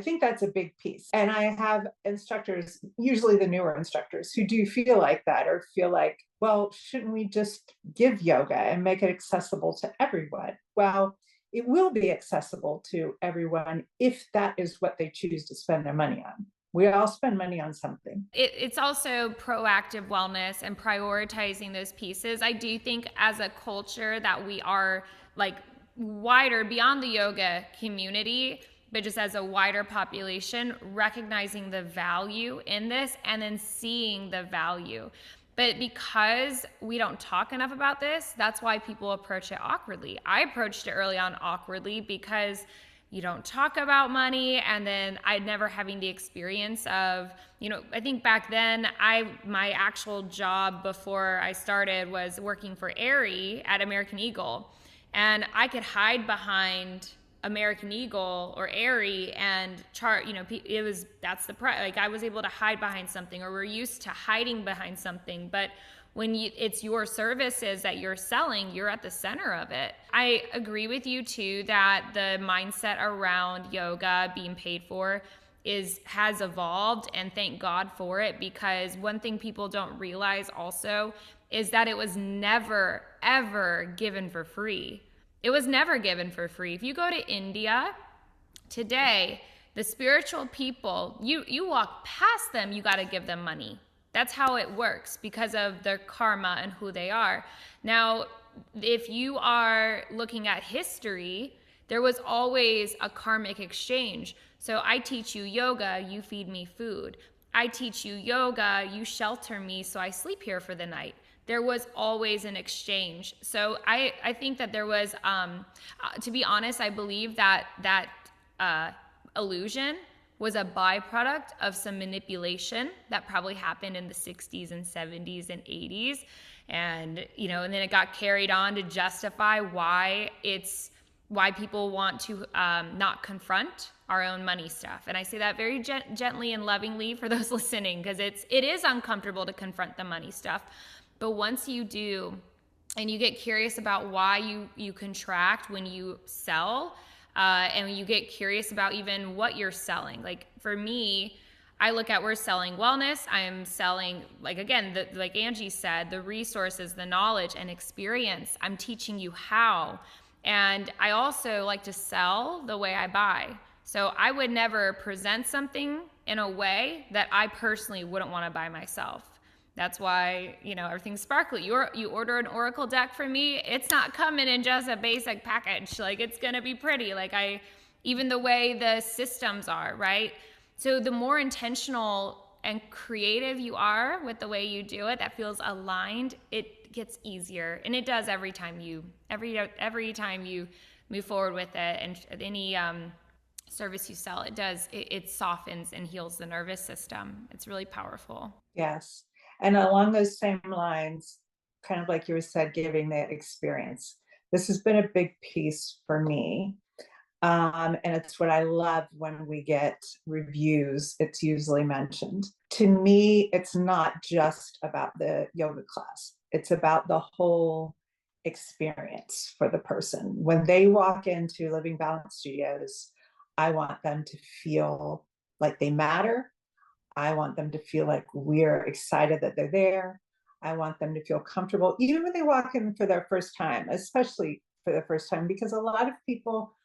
think that's a big piece. And I have instructors, usually the newer instructors, who do feel like that, or feel like, well, shouldn't we just give yoga and make it accessible to everyone? Well, it will be accessible to everyone if that is what they choose to spend their money on. We all spend money on something. It's also proactive wellness and prioritizing those pieces. I do think as a culture that we are wider beyond the yoga community, but just as a wider population, recognizing the value in this and then seeing the value. But because we don't talk enough about this, that's why people approach it awkwardly. I approached it early on awkwardly because you don't talk about money, and then I never having the experience of, I think back then my actual job before I started was working for Aerie at American Eagle. And I could hide behind American Eagle or Aerie and chart, that's the price. I was able to hide behind something, or we're used to hiding behind something. But when it's your services that you're selling, you're at the center of it. I agree with you too, that the mindset around yoga being paid for has evolved, and thank God for it, because one thing people don't realize also is that it was never, ever given for free. It was never given for free. If you go to India today, the spiritual people, you walk past them, you got to give them money. That's how it works because of their karma and who they are. Now, if you are looking at history, there was always a karmic exchange. So I teach you yoga, you feed me food. I teach you yoga, you shelter me, so I sleep here for the night. There was always an exchange. So I think that there was, to be honest, I believe that illusion was a byproduct of some manipulation that probably happened in the 60s and 70s and 80s. And, and then it got carried on to justify why people want to not confront our own money stuff. And I say that very gently and lovingly for those listening, because it is uncomfortable to confront the money stuff. But once you do, and you get curious about why you contract when you sell, and you get curious about even what you're selling. Like for me, I look at, we're selling wellness. I'm selling, like, again, like Angie said, the resources, the knowledge and experience. I'm teaching you how. And I also like to sell the way I buy. So I would never present something in a way that I personally wouldn't want to buy myself. That's why, everything's sparkly. You order an Oracle deck from me, it's not coming in just a basic package. Like, it's going to be pretty. Like, even the way the systems are, right? So the more intentional and creative you are with the way you do it, that feels aligned, it gets easier. And it does every time you move forward with it. And any service you sell, it softens and heals the nervous system. It's really powerful. Yes. And along those same lines, kind of like you said, giving that experience. This has been a big piece for me. And it's what I love when we get reviews, it's usually mentioned. To me, it's not just about the yoga class. It's about the whole experience for the person. When they walk into Living Balance Studios, I want them to feel like they matter. I want them to feel like we're excited that they're there. I want them to feel comfortable, even when they walk in for their first time, especially for the first time, because a lot of people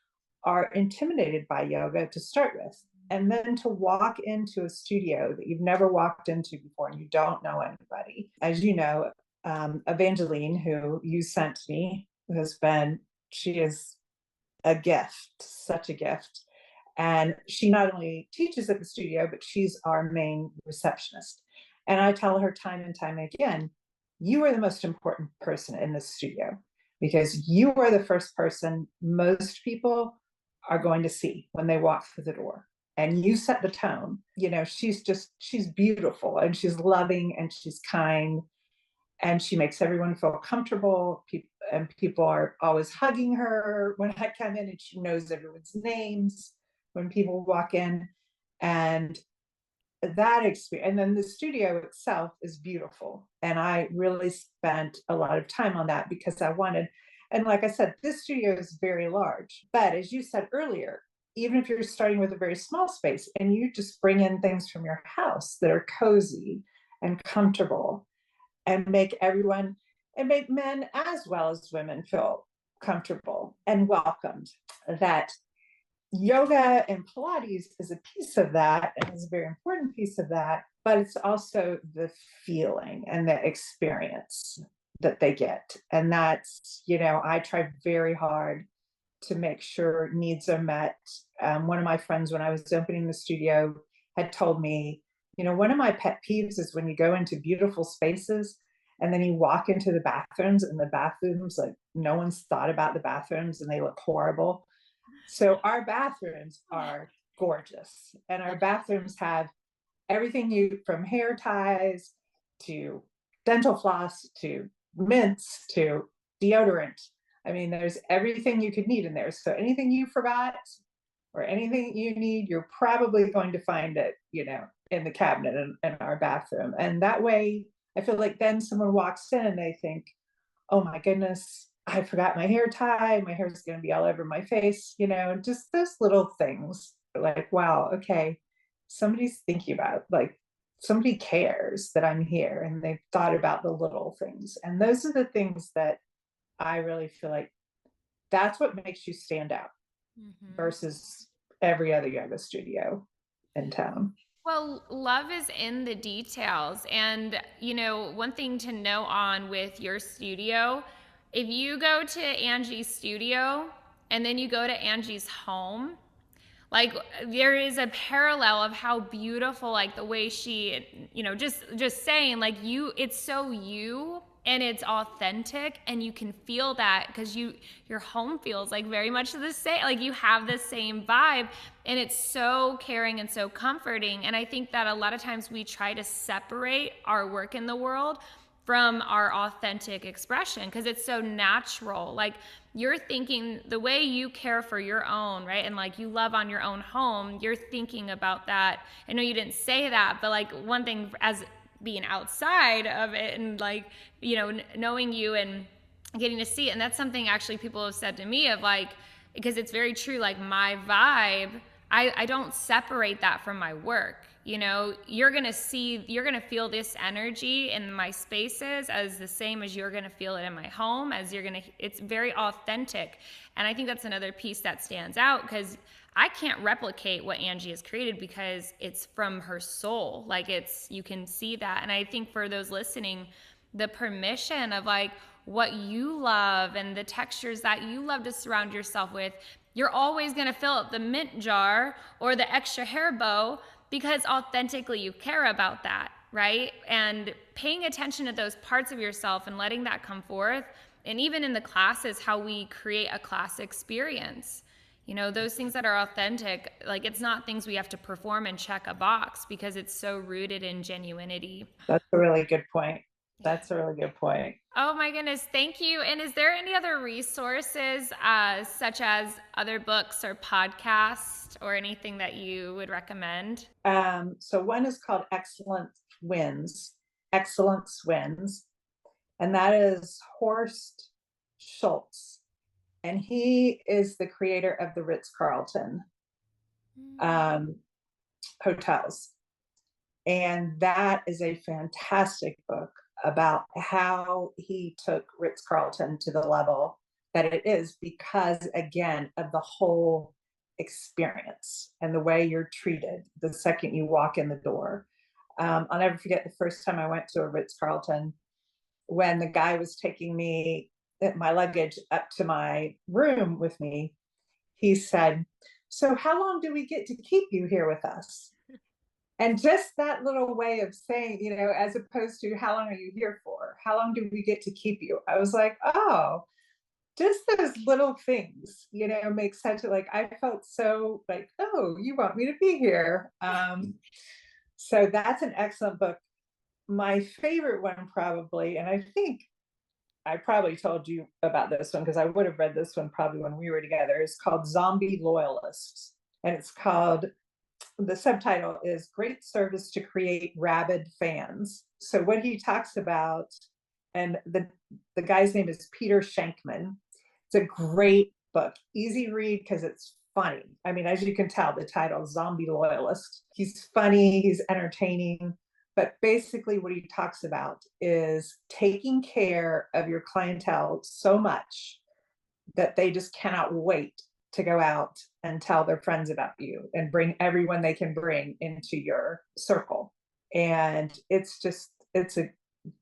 are intimidated by yoga to start with. And then to walk into a studio that you've never walked into before and you don't know anybody. As you know, Evangeline, who you sent me, she is a gift, such a gift. And she not only teaches at the studio, but she's our main receptionist. And I tell her time and time again, you are the most important person in the studio because you are the first person most people are going to see when they walk through the door. And you set the tone. She's beautiful and she's loving and she's kind and she makes everyone feel comfortable. People are always hugging her when I come in, and she knows everyone's names when people walk in. And that experience, and then the studio itself is beautiful. And I really spent a lot of time on that because I wanted, and like I said, this studio is very large. But as you said earlier, even if you're starting with a very small space and you just bring in things from your house that are cozy and comfortable and make men as well as women feel comfortable and welcomed, that yoga and Pilates is a piece of that and is a very important piece of that, but it's also the feeling and the experience that they get. And that's, I try very hard to make sure needs are met. One of my friends, when I was opening the studio, had told me, one of my pet peeves is when you go into beautiful spaces and then you walk into the bathrooms and the bathrooms, like no one's thought about the bathrooms and they look horrible. So our bathrooms are gorgeous, and our bathrooms have everything from hair ties to dental floss to mints to deodorant. I mean, there's everything you could need in there. So anything you forgot or anything you need, you're probably going to find it, in the cabinet in our bathroom. And that way, I feel like then someone walks in and they think, oh my goodness, I forgot my hair tie. My hair is going to be all over my face, just those little things. Like, wow, okay, somebody's thinking about, like, somebody cares that I'm here and they've thought about the little things. And those are the things that I really feel like that's what makes you stand out versus every other yoga studio in town. Well, love is in the details. And, one thing to know on with your studio, if you go to Angie's studio and then you go to Angie's home, Like there is a parallel of how beautiful, like the way she, you know, just saying like it's so you and it's authentic, and you can feel that because your home feels like very much the same, like you have the same vibe, and it's so caring and so comforting. And I think that a lot of times we try to separate our work in the world from our authentic expression because it's so natural. Like you're thinking the way you care for your own, right? And like you love on your own home, you're thinking about that. I know you didn't say that, but like one thing as being outside of it and like, you know, knowing you and getting to see it. And that's something actually people have said to me of like, because it's very true, like my vibe, I don't separate that from my work. You know, you're going to feel this energy in my spaces as the same as you're going to feel it in my home, it's very authentic. And I think that's another piece that stands out because I can't replicate what Angie has created because it's from her soul. Like you can see that. And I think for those listening, the permission of like what you love and the textures that you love to surround yourself with, you're always going to fill up the mint jar or the extra hair bow because authentically you care about that, right? And paying attention to those parts of yourself and letting that come forth. And even in the classes, how we create a class experience, you know, those things that are authentic, like it's not things we have to perform and check a box because it's so rooted in genuinity. That's a really good point. That's a really good point. Oh my goodness, thank you. And is there any other resources, such as other books or podcasts or anything that you would recommend? So one is called Excellence Wins, and that is Horst Schultz. And he is the creator of the Ritz-Carlton hotels. And that is a fantastic book about how he took Ritz-Carlton to the level that it is because, again, of the whole experience and the way you're treated the second you walk in the door. I'll never forget the first time I went to a Ritz-Carlton when the guy was taking my luggage up to my room with me. He said, "So how long do we get to keep you here with us?" And just that little way of saying, you know, as opposed to how long are you here for? How long do we get to keep you? I was like, oh, just those little things, you know, make such a, like, I felt so like, oh, you want me to be here. So that's an excellent book. My favorite one probably, and I think I probably told you about this one because I would have read this one probably when we were together, is called Zombie Loyalists. And the subtitle is Great Service to Create Rabid Fans. So what he talks about, and the guy's name is Peter Shankman. It's a great book, easy read because it's funny. I mean, as you can tell, the title, Zombie Loyalist. He's funny, he's entertaining, but basically what he talks about is taking care of your clientele so much that they just cannot wait to go out and tell their friends about you and bring everyone they can bring into your circle. And it's a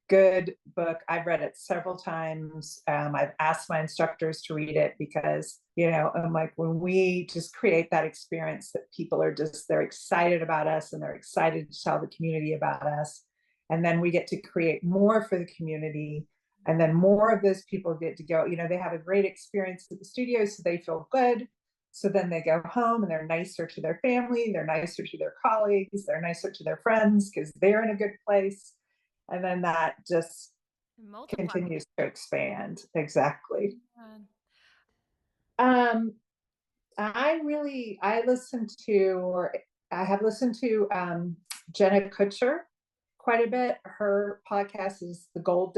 good book. I've read it several times. I've asked my instructors to read it because, you know, I'm like, when we just create that experience that people are they're excited about us and they're excited to tell the community about us. And then we get to create more for the community. And then more of those people get to go, you know, they have a great experience at the studio, so they feel good. So then they go home and they're nicer to their family, they're nicer to their colleagues, they're nicer to their friends because they're in a good place. And then that just continues to expand. Exactly. I have listened to Jenna Kutcher quite a bit. Her podcast is The Goal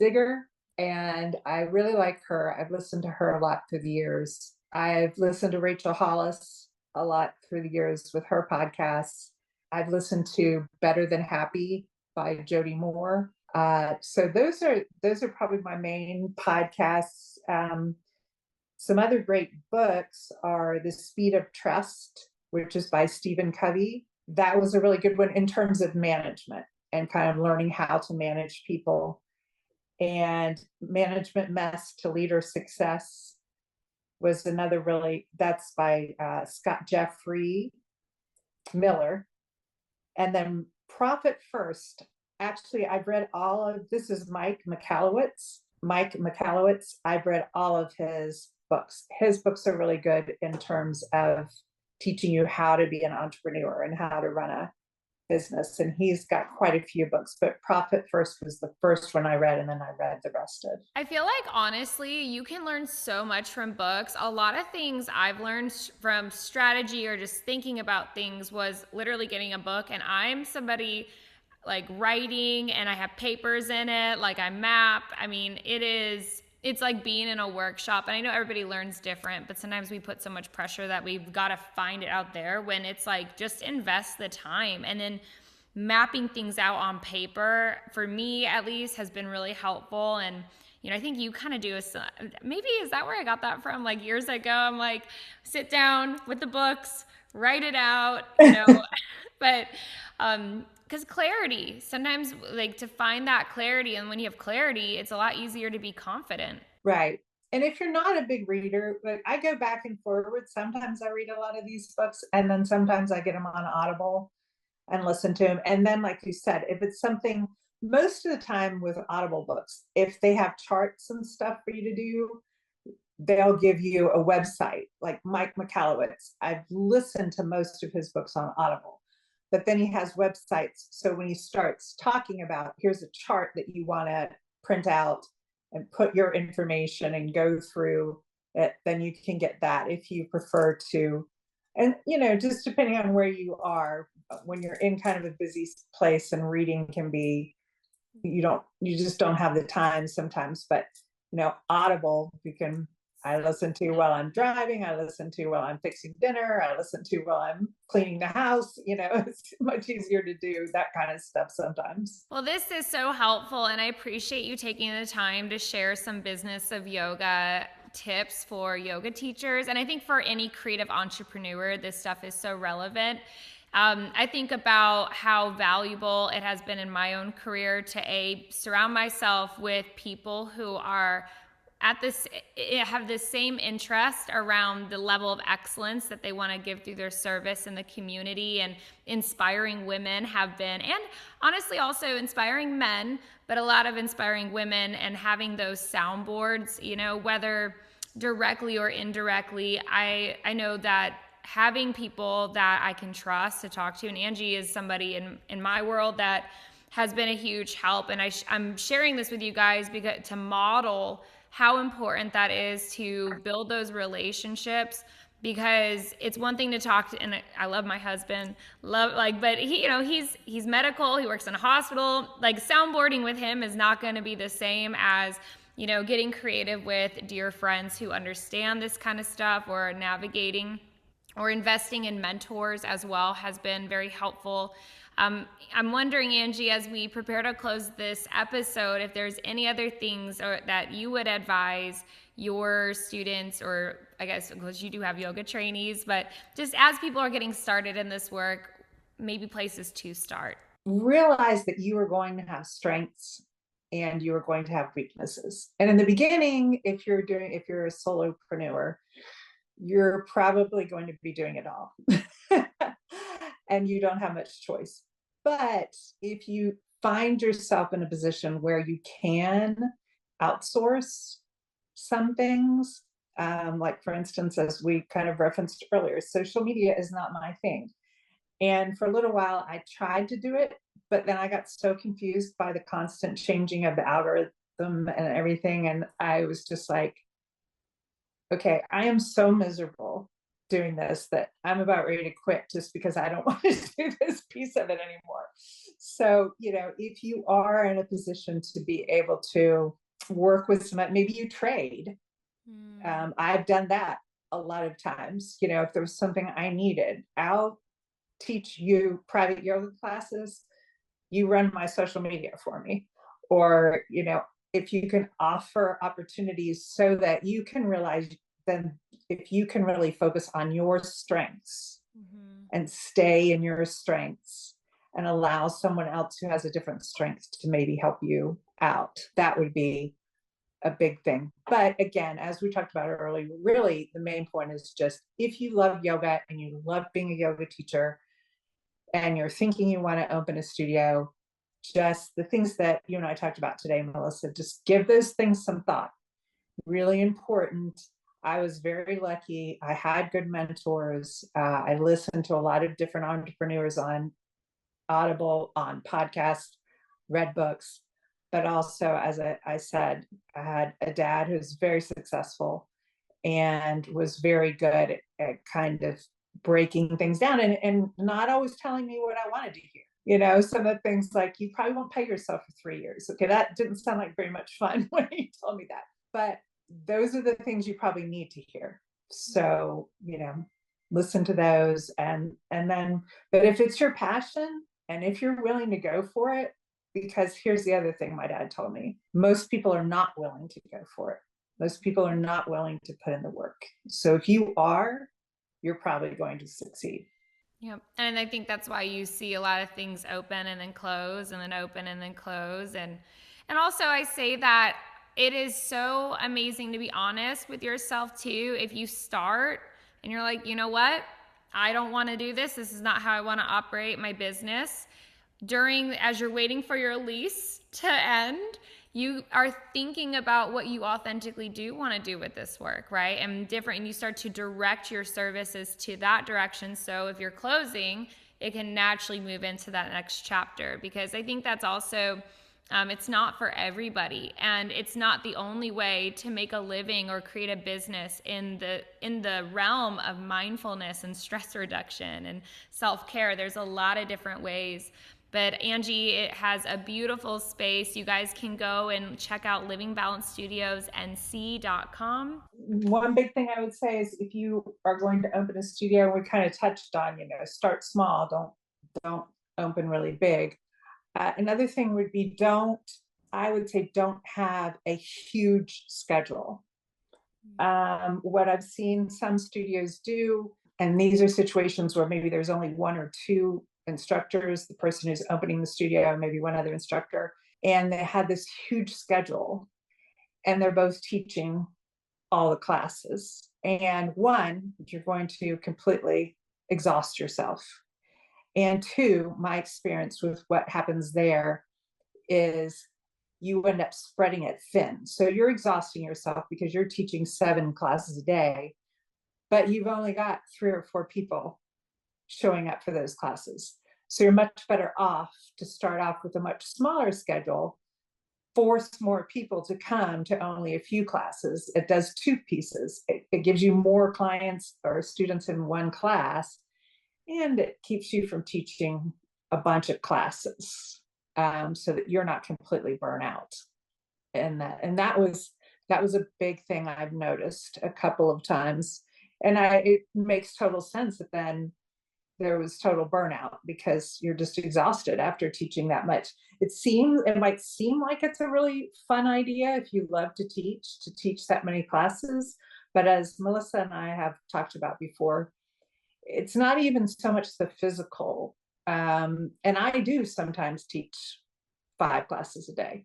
Digger, and I really like her. I've listened to her a lot through the years. I've listened to Rachel Hollis a lot through the years with her podcasts. I've listened to Better Than Happy by Jody Moore. So those are probably my main podcasts. Some other great books are The Speed of Trust, which is by Stephen Covey. That was a really good one in terms of management and kind of learning how to manage people, and Management Mess to Leader Success. was another that's by Scott Jeffrey Miller. And then Profit First. Actually, I've read this is Mike Michalowicz. I've read all of his books. His books are really good in terms of teaching you how to be an entrepreneur and how to run a business. And he's got quite a few books, but Profit First was the first one I read, and then I read the rest of. I feel like honestly, you can learn so much from books. A lot of things I've learned from strategy or just thinking about things was literally getting a book. And I'm somebody like writing, and I have papers in it, like I map. I mean, it's like being in a workshop. And I know everybody learns different, but sometimes we put so much pressure that we've got to find it out there, when it's like, just invest the time. And then mapping things out on paper, for me at least, has been really helpful. And I think you kind of do maybe is that where I got that from? Like years ago, I'm like, sit down with the books, write it out, but because clarity, sometimes like to find that clarity, and when you have clarity, it's a lot easier to be confident. Right. And if you're not a big reader, like I go back and forward. Sometimes I read a lot of these books, and then sometimes I get them on Audible and listen to them. And then, like you said, if it's something, most of the time with Audible books, if they have charts and stuff for you to do, they'll give you a website. Like Mike Michalowicz, I've listened to most of his books on Audible, but then he has websites. So when he starts talking about, here's a chart that you want to print out and put your information and go through it, then you can get that if you prefer to. And, just depending on where you are, when you're in kind of a busy place and reading can be, you just don't have the time sometimes, but, Audible, I listen to while I'm driving, I listen to while I'm fixing dinner, I listen to while I'm cleaning the house, it's much easier to do that kind of stuff sometimes. Well, this is so helpful, and I appreciate you taking the time to share some business of yoga tips for yoga teachers. And I think for any creative entrepreneur, this stuff is so relevant. I think about how valuable it has been in my own career to surround myself with people who are have this same interest around the level of excellence that they want to give through their service in the community. And inspiring women have been, and honestly also inspiring men, but a lot of inspiring women, and having those soundboards, whether directly or indirectly. I know that having people that I can trust to talk to, and Angie is somebody in my world that has been a huge help. And I'm sharing this with you guys to model how important that is to build those relationships, because it's one thing to talk to, and I love my husband, but he's medical, he works in a hospital, like soundboarding with him is not going to be the same as, getting creative with dear friends who understand this kind of stuff, or navigating or investing in mentors as well has been very helpful. I'm wondering, Angie, as we prepare to close this episode, if there's any other things that you would advise your students, or I guess because you do have yoga trainees, but just as people are getting started in this work, maybe places to start. Realize that you are going to have strengths and you are going to have weaknesses. And in the beginning, if you're a solopreneur, you're probably going to be doing it all. And you don't have much choice. But if you find yourself in a position where you can outsource some things, like for instance, as we kind of referenced earlier, social media is not my thing. And for a little while, I tried to do it, but then I got so confused by the constant changing of the algorithm and everything. And I was just like, okay, I am so miserable doing this that I'm about ready to quit, just because I don't want to do this piece of it anymore. So, if you are in a position to be able to work with someone, maybe you trade. I've done that a lot of times. If there was something I needed, I'll teach you private yoga classes. You run my social media for me. Or, if you can offer opportunities so that you can realize, then if you can really focus on your strengths and stay in your strengths and allow someone else who has a different strength to maybe help you out, that would be a big thing. But again, as we talked about earlier, really the main point is just if you love yoga and you love being a yoga teacher and you're thinking you want to open a studio, just the things that you and I talked about today, Melissa, just give those things some thought. Really important. I was very lucky. I had good mentors. I listened to a lot of different entrepreneurs on Audible, on podcasts, read books, but also, as I said, I had a dad who's very successful and was very good at kind of breaking things down and not always telling me what I wanted to hear. You know, some of the things like, you probably won't pay yourself for 3 years. Okay, that didn't sound like very much fun when he told me that. But those are the things you probably need to hear. So, you know, listen to those and then, but if it's your passion and if you're willing to go for it, because here's the other thing my dad told me, most people are not willing to go for it. Most people are not willing to put in the work. So if you are, you're probably going to succeed. Yep. And I think that's why you see a lot of things open and then close and then open and then close. And also I say that it is so amazing to be honest with yourself too. If you start and you're like, you know what? I don't want to do this. This is not how I want to operate my business. As you're waiting for your lease to end, you are thinking about what you authentically do want to do with this work, right? And you start to direct your services to that direction. So if you're closing, it can naturally move into that next chapter, because I think that's also, it's not for everybody, and it's not the only way to make a living or create a business in the realm of mindfulness and stress reduction and self-care. There's a lot of different ways. But Angie, it has a beautiful space. You guys can go and check out livingbalancestudiosnc.com. One big thing I would say is if you are going to open a studio, we kind of touched on, you know, start small, don't open really big. Another thing would be don't have a huge schedule. What I've seen some studios do, and these are situations where maybe there's only one or two instructors, the person who's opening the studio, maybe one other instructor, and they had this huge schedule and they're both teaching all the classes. And one, you're going to completely exhaust yourself. And two, my experience with what happens there is you end up spreading it thin. So you're exhausting yourself because you're teaching 7 classes a day, but you've only got 3 or 4 people showing up for those classes. So you're much better off to start off with a much smaller schedule, force more people to come to only a few classes. It does 2 pieces. It gives you more clients or students in one class, and it keeps you from teaching a bunch of classes, so that you're not completely burnt out. And that was a big thing I've noticed a couple of times. And it makes total sense that then there was total burnout because you're just exhausted after teaching that much. It might seem like it's a really fun idea if you love to teach that many classes. But as Melissa and I have talked about before, it's not even so much the physical. And I do sometimes teach 5 classes a day.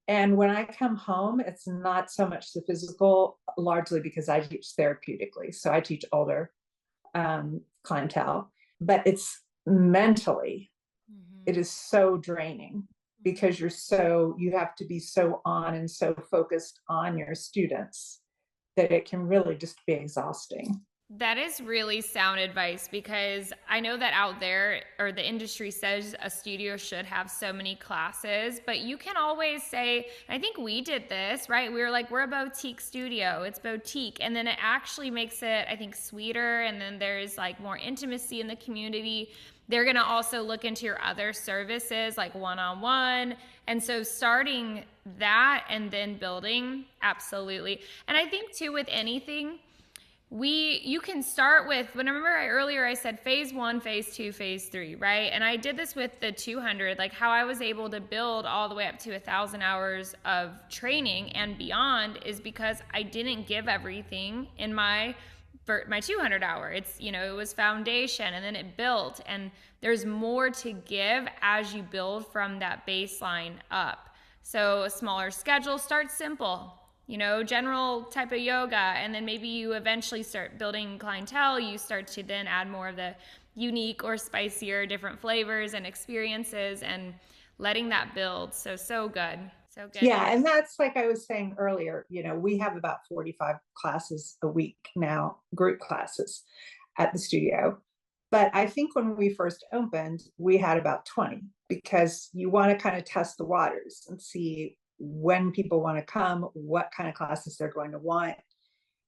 And when I come home, it's not so much the physical, largely because I teach therapeutically. So I teach older clientele, but it's mentally, it is so draining because you have to be so on and so focused on your students that it can really just be exhausting. That is really sound advice, because I know that out there, or the industry says a studio should have so many classes, but you can always say, I think we did this, right? We were like, we're a boutique studio, it's boutique. And then it actually makes it, I think, sweeter. And then there's like more intimacy in the community. They're going to also look into your other services like one-on-one. And so starting that and then building, absolutely. And I think too, with anything, you can start with, remember earlier I said phase 1, phase 2, phase 3, right? And I did this with the 200, like how I was able to build all the way up to 1,000 hours of training and beyond is because I didn't give everything in my 200 hour. It was foundation, and then it built, and there's more to give as you build from that baseline up. So a smaller schedule, start simple. general type of yoga. And then maybe you eventually start building clientele. You start to then add more of the unique or spicier, different flavors and experiences, and letting that build. So good. So good. Yeah. And that's like I was saying earlier, we have about 45 classes a week now, group classes at the studio. But I think when we first opened, we had about 20, because you want to kind of test the waters and see when people want to come, what kind of classes they're going to want.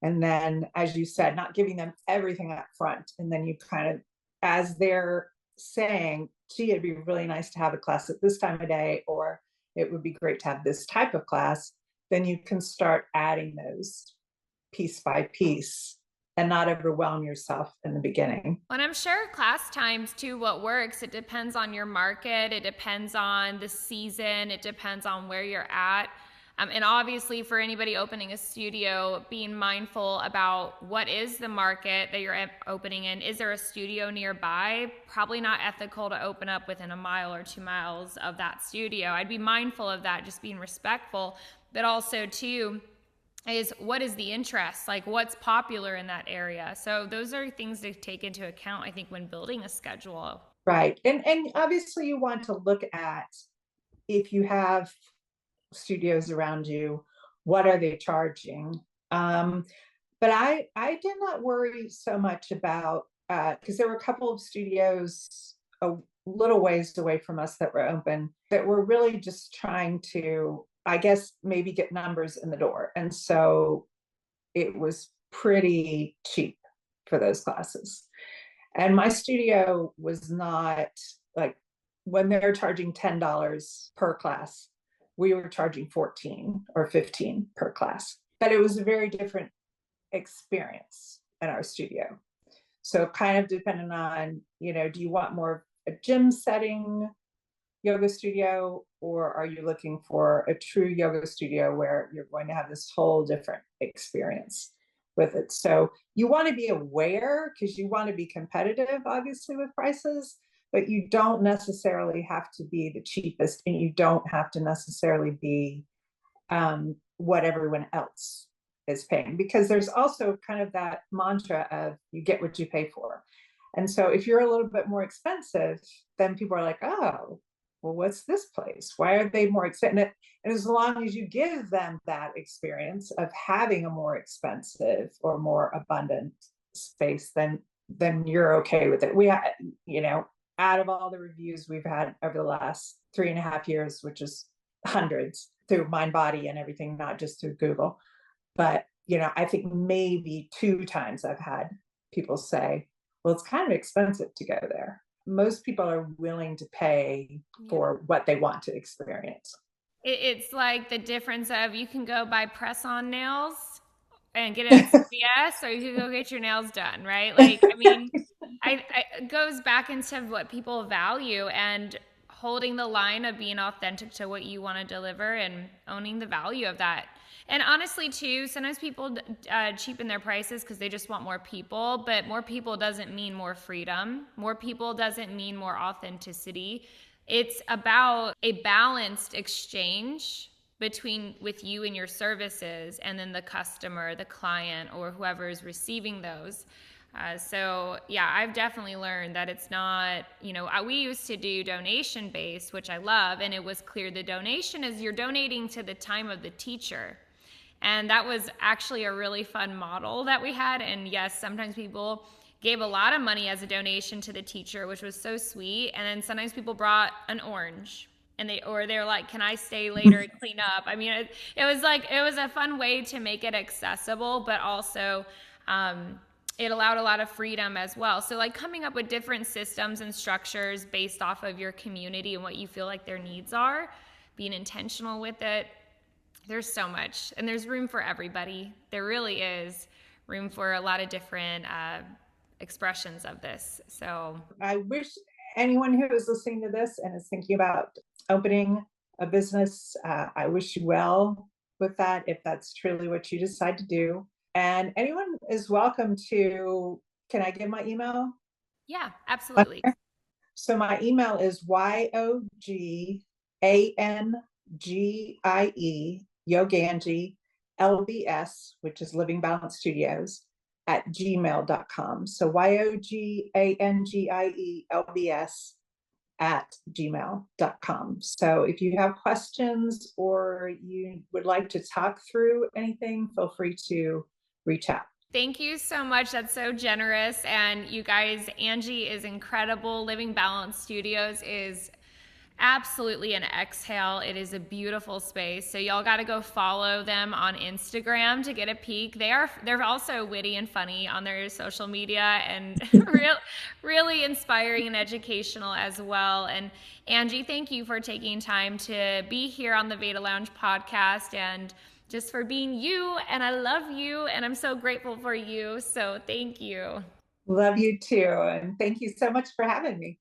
And then, as you said, not giving them everything up front. And then you kind of, as they're saying, gee, it'd be really nice to have a class at this time of day, or it would be great to have this type of class, then you can start adding those piece by piece and not overwhelm yourself in the beginning. And I'm sure class times too, what works, it depends on your market. It depends on the season. It depends on where you're at. And obviously for anybody opening a studio, being mindful about what is the market that you're opening in. Is there a studio nearby? Probably not ethical to open up within a mile or 2 miles of that studio. I'd be mindful of that, just being respectful, but also too, is what is the interest? Like what's popular in that area? So those are things to take into account, I think, when building a schedule. Right. And obviously you want to look at, if you have studios around you, what are they charging? But I did not worry so much about, because there were a couple of studios a little ways away from us that were open, that were really just trying to, I guess, maybe get numbers in the door. And so it was pretty cheap for those classes. And my studio was not like, when they're charging $10 per class, we were charging 14 or 15 per class. But it was a very different experience in our studio. So kind of depending on, do you want more a gym setting yoga studio, or are you looking for a true yoga studio where you're going to have this whole different experience with it? So you want to be aware, because you want to be competitive, obviously, with prices, but you don't necessarily have to be the cheapest, and you don't have to necessarily be what everyone else is paying, because there's also kind of that mantra of you get what you pay for. And so if you're a little bit more expensive, then people are like, oh, well, what's this place? Why are they more expensive? And as long as you give them that experience of having a more expensive or more abundant space, then you're okay with it. We had, out of all the reviews we've had over the last 3.5 years, which is hundreds through MindBody and everything, not just through Google, but, I think maybe 2 times I've had people say, well, it's kind of expensive to go there. Most people are willing to pay for what they want to experience. It's like the difference of, you can go buy press-on nails and get it at CVS, or you can go get your nails done, right? Like, I mean, it goes back into what people value, and holding the line of being authentic to what you want to deliver and owning the value of that. And honestly, too, sometimes people cheapen their prices because they just want more people, but more people doesn't mean more freedom. More people doesn't mean more authenticity. It's about a balanced exchange with you and your services, and then the customer, the client, or whoever is receiving those. So yeah, I've definitely learned that it's not, we used to do donation based, which I love. And it was clear the donation is you're donating to the time of the teacher. And that was actually a really fun model that we had. And yes, sometimes people gave a lot of money as a donation to the teacher, which was so sweet. And then sometimes people brought an orange, and they're like, can I stay later and clean up? I mean, it was a fun way to make it accessible, but also, it allowed a lot of freedom as well. So like coming up with different systems and structures based off of your community and what you feel like their needs are, being intentional with it. There's so much, and there's room for everybody. There really is room for a lot of different expressions of this. So I wish anyone who is listening to this and is thinking about opening a business, I wish you well with that, if that's truly what you decide to do. And anyone is welcome to, can I give my email? Yeah, absolutely. So my email is YOGANGIE, Yogangie LBS, which is Living Balance Studios, at gmail.com. So YOGANGIELBS at gmail.com. So if you have questions or you would like to talk through anything, feel free to reach out. Thank you so much. That's so generous. And you guys, Angie is incredible. Living Balance Studios is absolutely an exhale. It is a beautiful space. So y'all got to go follow them on Instagram to get a peek. They're also witty and funny on their social media and really inspiring and educational as well. And Angie, thank you for taking time to be here on the Veda Lounge podcast and just for being you. And I love you and I'm so grateful for you. So thank you. Love you too. And thank you so much for having me.